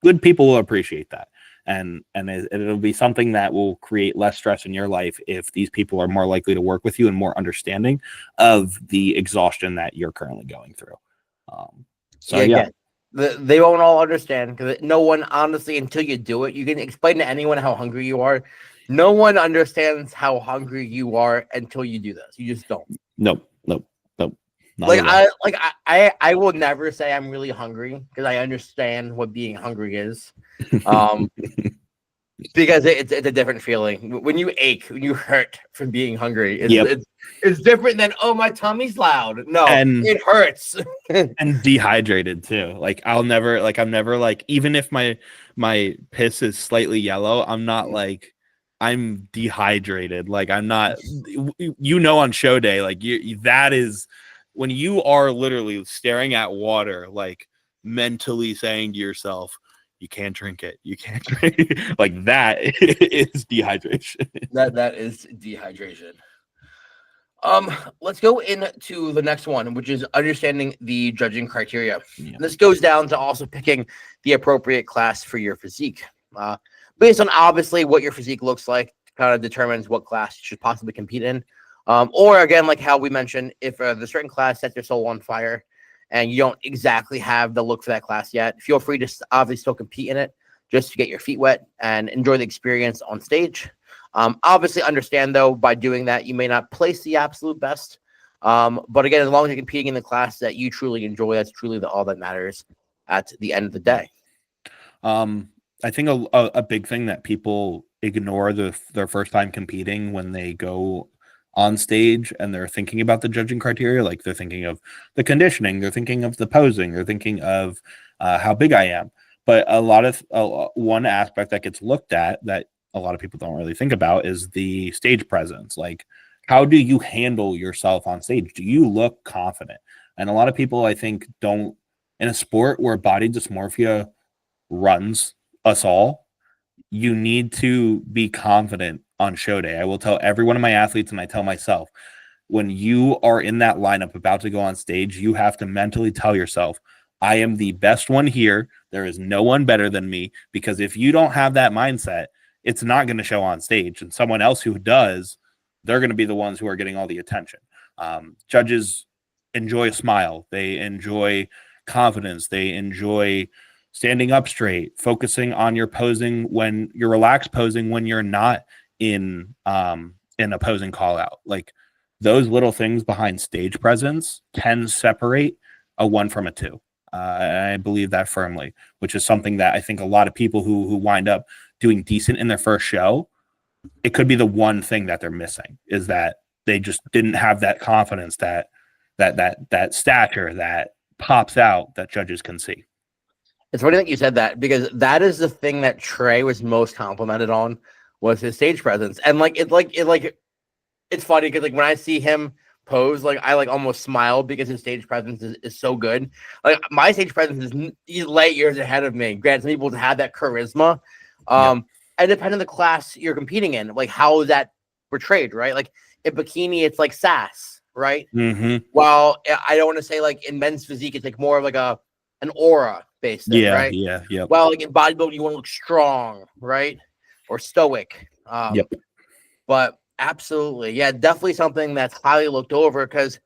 good people will appreciate that. And it'll be something that will create less stress in your life if these people are more likely to work with you and more understanding of the exhaustion that you're currently going through. They won't all understand, because no one, honestly, until you do it, you can explain to anyone how hungry you are. No one understands how hungry you are until you do this. You just don't. Nope. I will never say I'm really hungry, because I understand what being hungry is. Because it's a different feeling. When you ache, when you hurt from being hungry, it's different than, oh, my tummy's loud. No, it hurts. And dehydrated too. Like I'm never like, even if my piss is slightly yellow, I'm not like, I'm dehydrated. Like I'm not, on show day, like that is when you are literally staring at water, like mentally saying to yourself, you can't drink it. You can't drink it. Like that is dehydration. That is dehydration. Let's go into the next one, which is understanding the judging criteria. And this goes down to also picking the appropriate class for your physique. Based on obviously what your physique looks like, kind of determines what class you should possibly compete in. Or again, like how we mentioned, if the certain class sets your soul on fire and you don't exactly have the look for that class yet, feel free to obviously still compete in it just to get your feet wet and enjoy the experience on stage. Obviously understand, though, by doing that, you may not place the absolute best. But again, as long as you're competing in the class that you truly enjoy, that's truly all that matters at the end of the day. I think a big thing that people ignore their first time competing when they go on stage and they're thinking about the judging criteria, like they're thinking of the conditioning, they're thinking of the posing, they're thinking of how big I am. But a lot of one aspect that gets looked at that a lot of people don't really think about is the stage presence. Like, how do you handle yourself on stage? Do you look confident? And a lot of people, I think, don't, in a sport where body dysmorphia runs us all, you need to be confident on show day. I will tell every one of my athletes, and I tell myself, when you are in that lineup about to go on stage, you have to mentally tell yourself, I am the best one here. There is no one better than me. Because if you don't have that mindset, it's not going to show on stage. And someone else who does, they're going to be the ones who are getting all the attention. Judges enjoy a smile. They enjoy confidence. They enjoy standing up straight, focusing on your posing when you're relaxed, posing when you're not in a posing call out. Like those little things behind stage presence can separate a 1 from a 2. I believe that firmly, which is something that I think a lot of people who wind up doing decent in their first show, it could be the one thing that they're missing, is that they just didn't have that confidence, that stature that pops out that judges can see. It's funny that you said that, because that is the thing that Trey was most complimented on was his stage presence. And it's funny because like when I see him pose, like I like almost smile because his stage presence is so good. Like my stage presence he's light years ahead of me. Granted, some people have that charisma. And depending on the class you're competing in, like how is that portrayed, right? Like in bikini, it's like sass, right? While I don't want to say like in men's physique, it's like more of like an aura based thing, right? Well, like in bodybuilding, you want to look strong, right? Or stoic. But absolutely, yeah, definitely something that's highly looked over because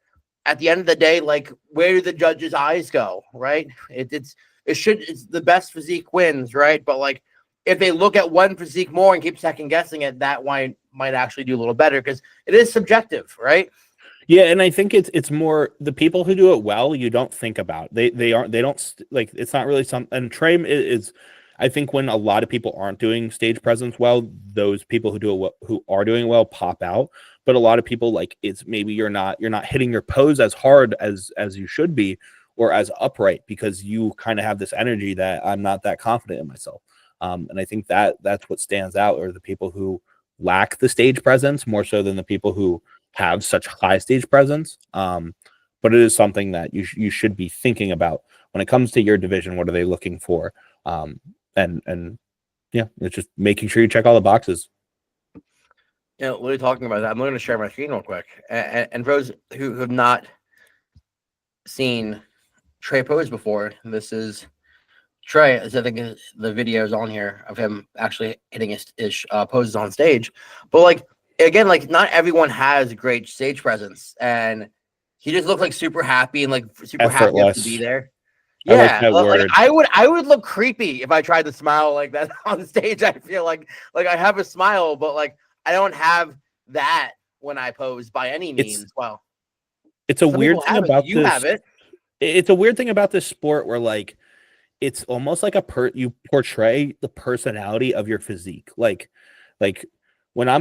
at the end of the day, like where do the judges' eyes go, right? It's the best physique wins, right? But like if they look at one physique more and keep second guessing it, that might actually do a little better because it is subjective, right? Yeah, and I think it's more the people who do it well. You don't think about they don't like it's not really some. And Trey is I think when a lot of people aren't doing stage presence well, those people who do it well, who are doing well pop out. But a lot of people like it's maybe you're not hitting your pose as hard as you should be or as upright because you kind of have this energy that I'm not that confident in myself. And I think that's what stands out are the people who lack the stage presence more so than the people who have such high stage presence. But it is something that you should be thinking about when it comes to your division. What are they looking for? And yeah, it's just making sure you check all the boxes. Yeah, what are you talking about that? I'm going to share my screen real quick. And for those who have not seen Trey pose before, this is Trey. I think the video is on here of him actually hitting his poses on stage. But like again, like not everyone has great stage presence, and he just looked like super happy and like super Effortless. happy to be there. Yeah, I like that word. I would look creepy if I tried to smile like that on stage. I feel like I have a smile, but like I don't have that when I pose by any means. It's a weird thing about you have it. It's a weird thing about this sport where like it's almost like you portray the personality of your physique. Like when I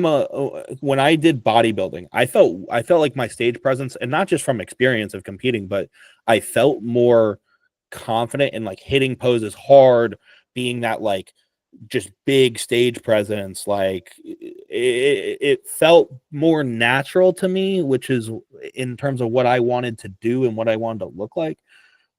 did bodybuilding, I felt like my stage presence, and not just from experience of competing, but I felt more confident in like hitting poses hard, being that like just big stage presence. Like it felt more natural to me, which is in terms of what I wanted to do and what I wanted to look like,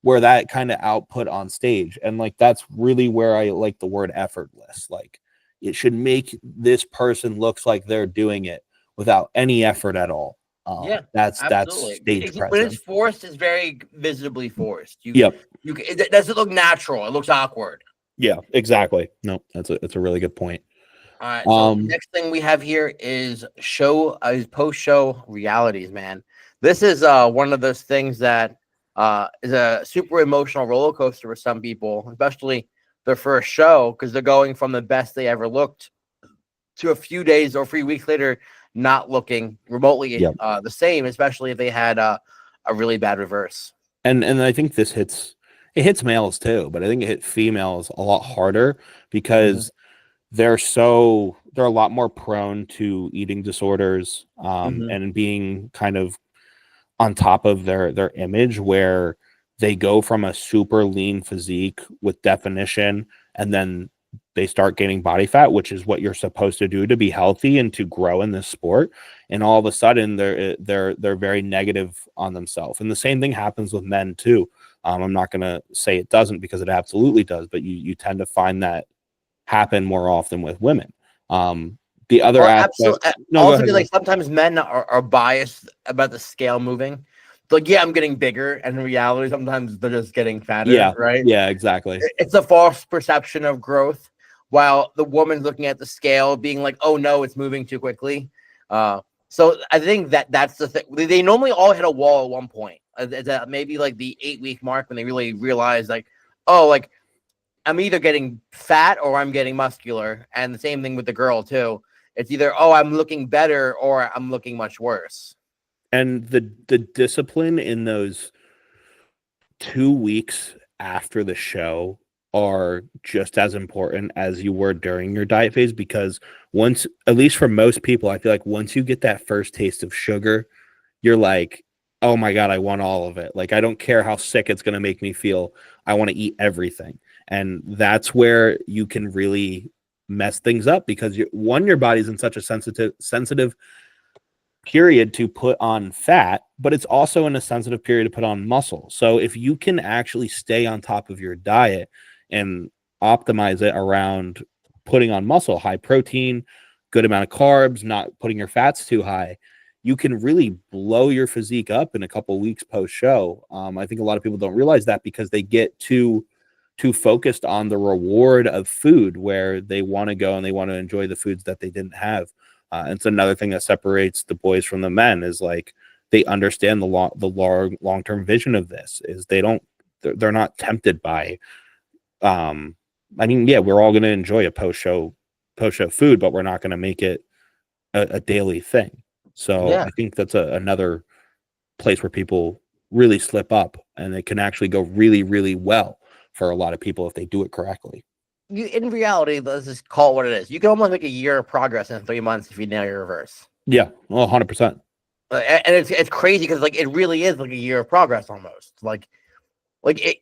where that kind of output on stage. And like that's really where I like the word effortless. Like it should make this person looks like they're doing it without any effort at all. That's stage presence. When it's forced, it's very visibly forced. It doesn't look natural. It looks awkward. Yeah, exactly. No, that's a really good point. All right. So next thing we have here is post-show realities, man. This is one of those things that is a super emotional roller coaster for some people, especially their first show, because they're going from the best they ever looked to a few days or 3 weeks later not looking remotely the same, especially if they had a really bad reverse. And I think this hits males too, but I think it hit females a lot harder because they're a lot more prone to eating disorders and being kind of on top of their image, where they go from a super lean physique with definition and then they start gaining body fat, which is what you're supposed to do to be healthy and to grow in this sport. And all of a sudden they're very negative on themselves. And the same thing happens with men too. I'm not going to say it doesn't, because it absolutely does, but you tend to find that happen more often with women. The other aspect, like sometimes men are biased about the scale moving. Like, yeah, I'm getting bigger, and in reality, sometimes they're just getting fatter. Right? Yeah, exactly. It's a false perception of growth, while the woman's looking at the scale, being like, "Oh no, it's moving too quickly." So I think that's the thing. They normally all hit a wall at one point. It's maybe like the 8-week mark when they really realize, like, oh, like I'm either getting fat or I'm getting muscular. And the same thing with the girl too. It's either, oh, I'm looking better or I'm looking much worse. And the discipline in those 2 weeks after the show are just as important as you were during your diet phase, because once, at least for most people, I feel like once you get that first taste of sugar, you're like, oh my God, I want all of it. Like, I don't care how sick it's going to make me feel. I want to eat everything. And that's where you can really mess things up because your body's in such a sensitive period to put on fat, but it's also in a sensitive period to put on muscle. So if you can actually stay on top of your diet and optimize it around putting on muscle, high protein, good amount of carbs, not putting your fats too high, you can really blow your physique up in a couple of weeks post show. I think a lot of people don't realize that because they get too focused on the reward of food, where they want to go and they want to enjoy the foods that they didn't have. It's another thing that separates the boys from the men is like they understand the long-term vision of this. Is they're not tempted by I mean, yeah, we're all going to enjoy a post-show food, but we're not going to make it a daily thing. So I think that's another place where people really slip up, and it can actually go really, really well for a lot of people if they do it correctly. In reality, let's just call it what it is. You can almost make a year of progress in 3 months if you nail your reverse. Yeah, well, 100%. And it's crazy because like it really is like a year of progress almost. Like it,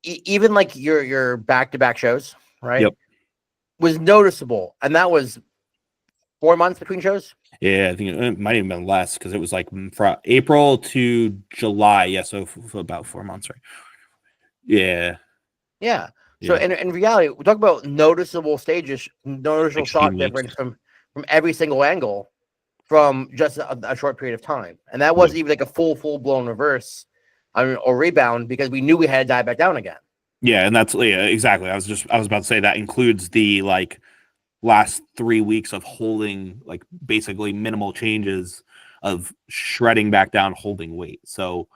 even like your back-to-back shows, right? Yep. Was noticeable, and that was 4 months between shows. Yeah, I think it might have been less because it was like from April to July. Yeah, so for about 4 months, right? Yeah. So in reality, we talk about noticeable stages, noticeable shot difference from every single angle from just a short period of time, and that wasn't even like a full blown reverse, or rebound, because we knew we had to dive back down again. Yeah, and that's exactly. I was about to say that includes the like last 3 weeks of holding like basically minimal changes of shredding back down, holding weight. So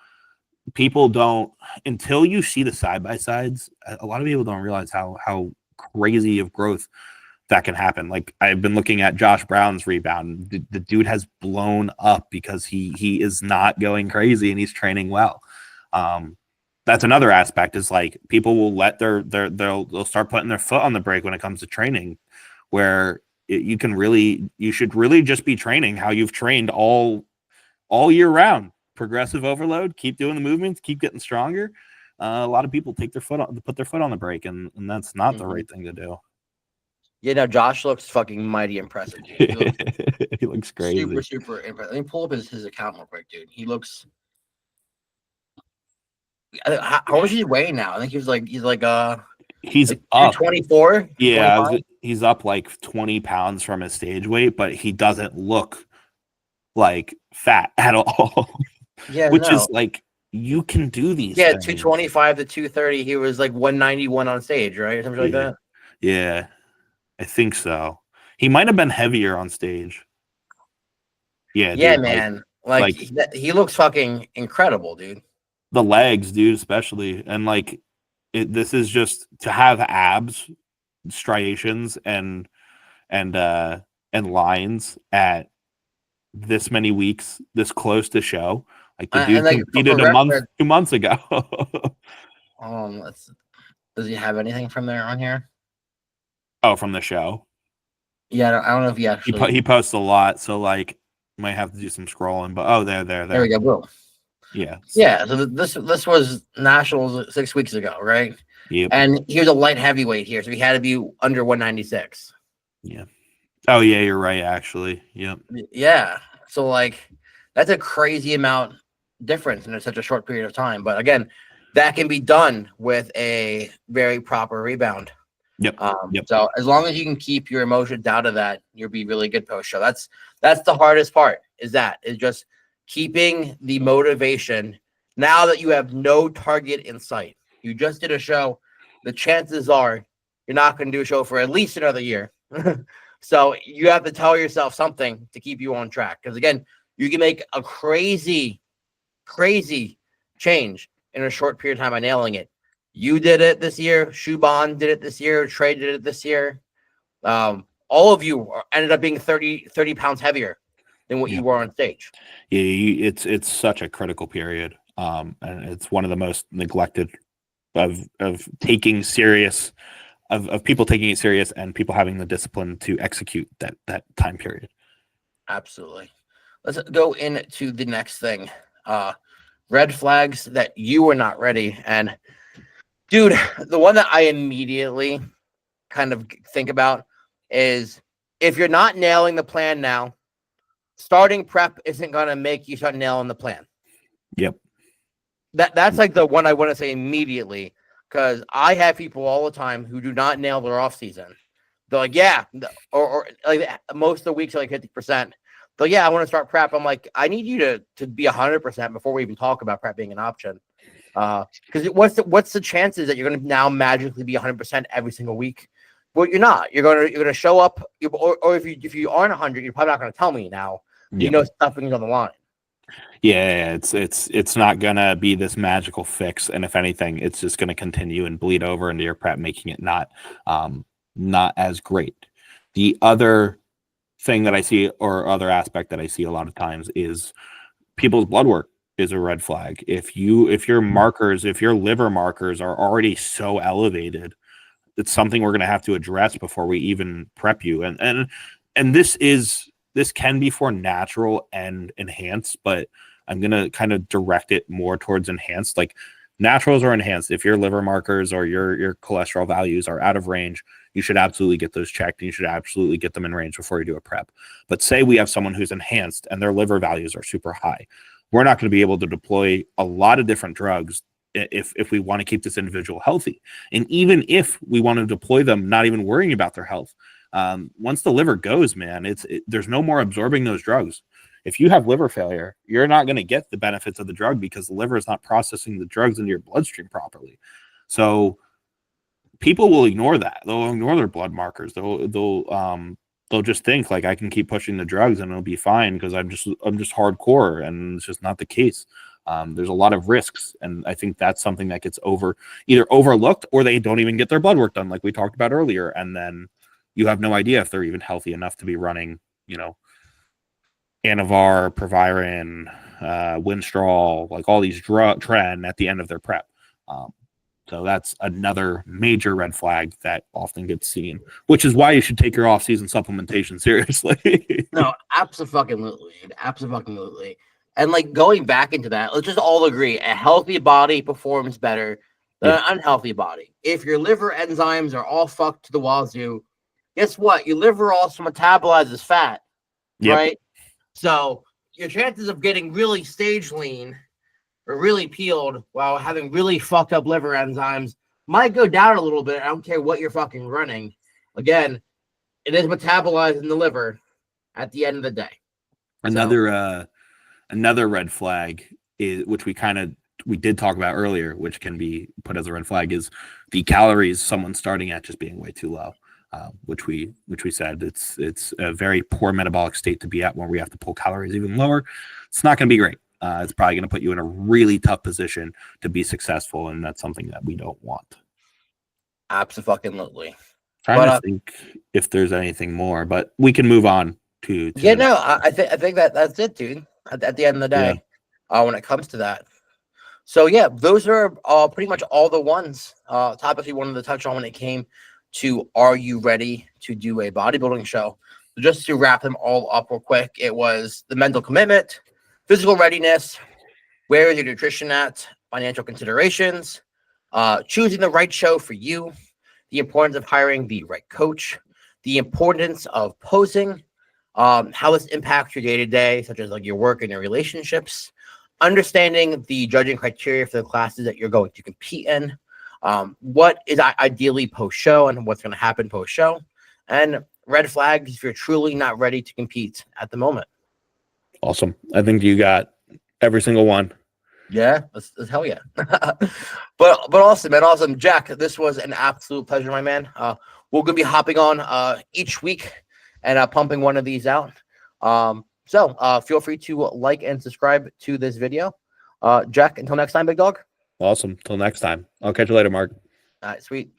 people don't, until you see the side-by-sides, a lot of people don't realize how crazy of growth that can happen. Like I've been looking at Josh Brown's rebound. The dude has blown up because he is not going crazy and he's training well. That's another aspect is like people will let they'll start putting their foot on the brake when it comes to training, where you should really just be training how you've trained all year round. Progressive overload, keep doing the movements, keep getting stronger. A lot of people put their foot on the brake, and that's not the right thing to do. Yeah, no, Josh looks fucking mighty impressive. He looks crazy. Super impressive. Let me pull up his account real quick, dude. He looks. How much is he weighing now? I think he's like he's like up 24. Yeah, he's up like 20 pounds from his stage weight, but he doesn't look like fat at all. Yeah, which is like you can do these. Yeah, things. 225 to 230. He was like 191 on stage, right? Something like that. Yeah, I think so. He might have been heavier on stage. Yeah, yeah, dude, man. Like he looks fucking incredible, dude. The legs, dude, especially, and like this is just to have abs, striations, and lines at this many weeks, this close to show. Like the dude competed 2 months ago. Does he have anything from there on here? Oh, from the show? Yeah, I don't know if he actually. He posts a lot, so like might have to do some scrolling. But there we go. Boom. Yeah. Yeah. So this was nationals 6 weeks ago, right? Yep. And he was a light heavyweight here, so he had to be under 196. Yeah. Oh yeah, you're right. Actually, yep. Yeah. So like, that's a crazy amount difference in such a short period of time. But again, that can be done with a very proper rebound. Yep. So as long as you can keep your emotions out of that, you'll be really good post show. That's the hardest part. Is just keeping the motivation now that you have no target in sight. You just did a show. The chances are you're not going to do a show for at least another year. So you have to tell yourself something to keep you on track. Because again, you can make a crazy change in a short period of time by nailing it. You did it this year. Shuban did it this year. Trey did it this year. All of you ended up being 30 pounds heavier than what you were on stage. Yeah, it's such a critical period. And it's one of the most neglected of taking serious. Of people taking it serious and people having the discipline to execute that time period. Absolutely. Let's go into the next thing. Red flags that you were not ready. And dude, the one that I immediately kind of think about is if you're not nailing the plan now, starting prep isn't going to make you start nailing the plan. Yep. That's like the one I want to say immediately, because I have people all the time who do not nail their off season. They're like, yeah, or like most of the weeks are like 50%. So yeah, I want to start prep. I'm like, I need you to be 100% before we even talk about prep being an option. Because what's the chances that you're going to now magically be 100% every single week? Well, you're not. You're gonna show up, or if you aren't 100, you're probably not going to tell me now. Yep. You know, something's on the line. Yeah, it's not gonna be this magical fix, and if anything, it's just gonna continue and bleed over into your prep, making it not as great. The other thing that I see, or other aspect that I see a lot of times, is people's blood work is a red flag. If your liver markers are already so elevated, it's something we're gonna have to address before we even prep you. And this can be for natural and enhanced, but I'm going to kind of direct it more towards enhanced. Like naturals or enhanced, if your liver markers or your cholesterol values are out of range, you should absolutely get those checked, and you should absolutely get them in range before you do a prep. But say we have someone who's enhanced and their liver values are super high. We're not going to be able to deploy a lot of different drugs if we want to keep this individual healthy. And even if we want to deploy them, not even worrying about their health, once the liver goes, man, there's no more absorbing those drugs. If you have liver failure, you're not going to get the benefits of the drug because the liver is not processing the drugs into your bloodstream properly. So people will ignore that. They'll ignore their blood markers. They'll just think like, I can keep pushing the drugs and it'll be fine because I'm just hardcore, and it's just not the case. There's a lot of risks, and I think that's something that gets either overlooked, or they don't even get their blood work done, like we talked about earlier, and then you have no idea if they're even healthy enough to be running, Anavar, Proviron, Winstrol, like all these tren at the end of their prep. So that's another major red flag that often gets seen, which is why you should take your off-season supplementation seriously. No, absolutely. And like going back into that, let's just all agree a healthy body performs better than an unhealthy body. If your liver enzymes are all fucked to the wazoo, guess what? Your liver also metabolizes fat, right? So your chances of getting really stage lean or really peeled while having really fucked up liver enzymes might go down a little bit. I don't care what you're fucking running. Again, it is metabolized in the liver at the end of the day. Another red flag is, which we did talk about earlier, which can be put as a red flag, is the calories someone's starting at just being way too low. Which we said it's a very poor metabolic state to be at, where we have to pull calories even lower. It's not going to be great. It's probably going to put you in a really tough position to be successful, and that's something that we don't want. Absolutely. Trying to think if there's anything more, but we can move on to I think that's it, dude. At the end of the day, when it comes to that. So yeah, those are pretty much all the ones topics we wanted to touch on when it came to are you ready to do a bodybuilding show. So just to wrap them all up real quick, it was the mental commitment, physical readiness, where is your nutrition at, financial considerations, choosing the right show for you, the importance of hiring the right coach, the importance of posing, how this impacts your day-to-day, such as like your work and your relationships, understanding the judging criteria for the classes that you're going to compete in, what is ideally post-show and what's going to happen post-show, and red flags if you're truly not ready to compete at the moment. Awesome. I think you got every single one. Yeah, that's hell yeah. but awesome, man. Awesome. Jack, this was an absolute pleasure, my man. We're going to be hopping on each week and pumping one of these out. So feel free to like and subscribe to this video. Jack, until next time, big dog. Awesome. Till next time. I'll catch you later, Mark. All right, sweet.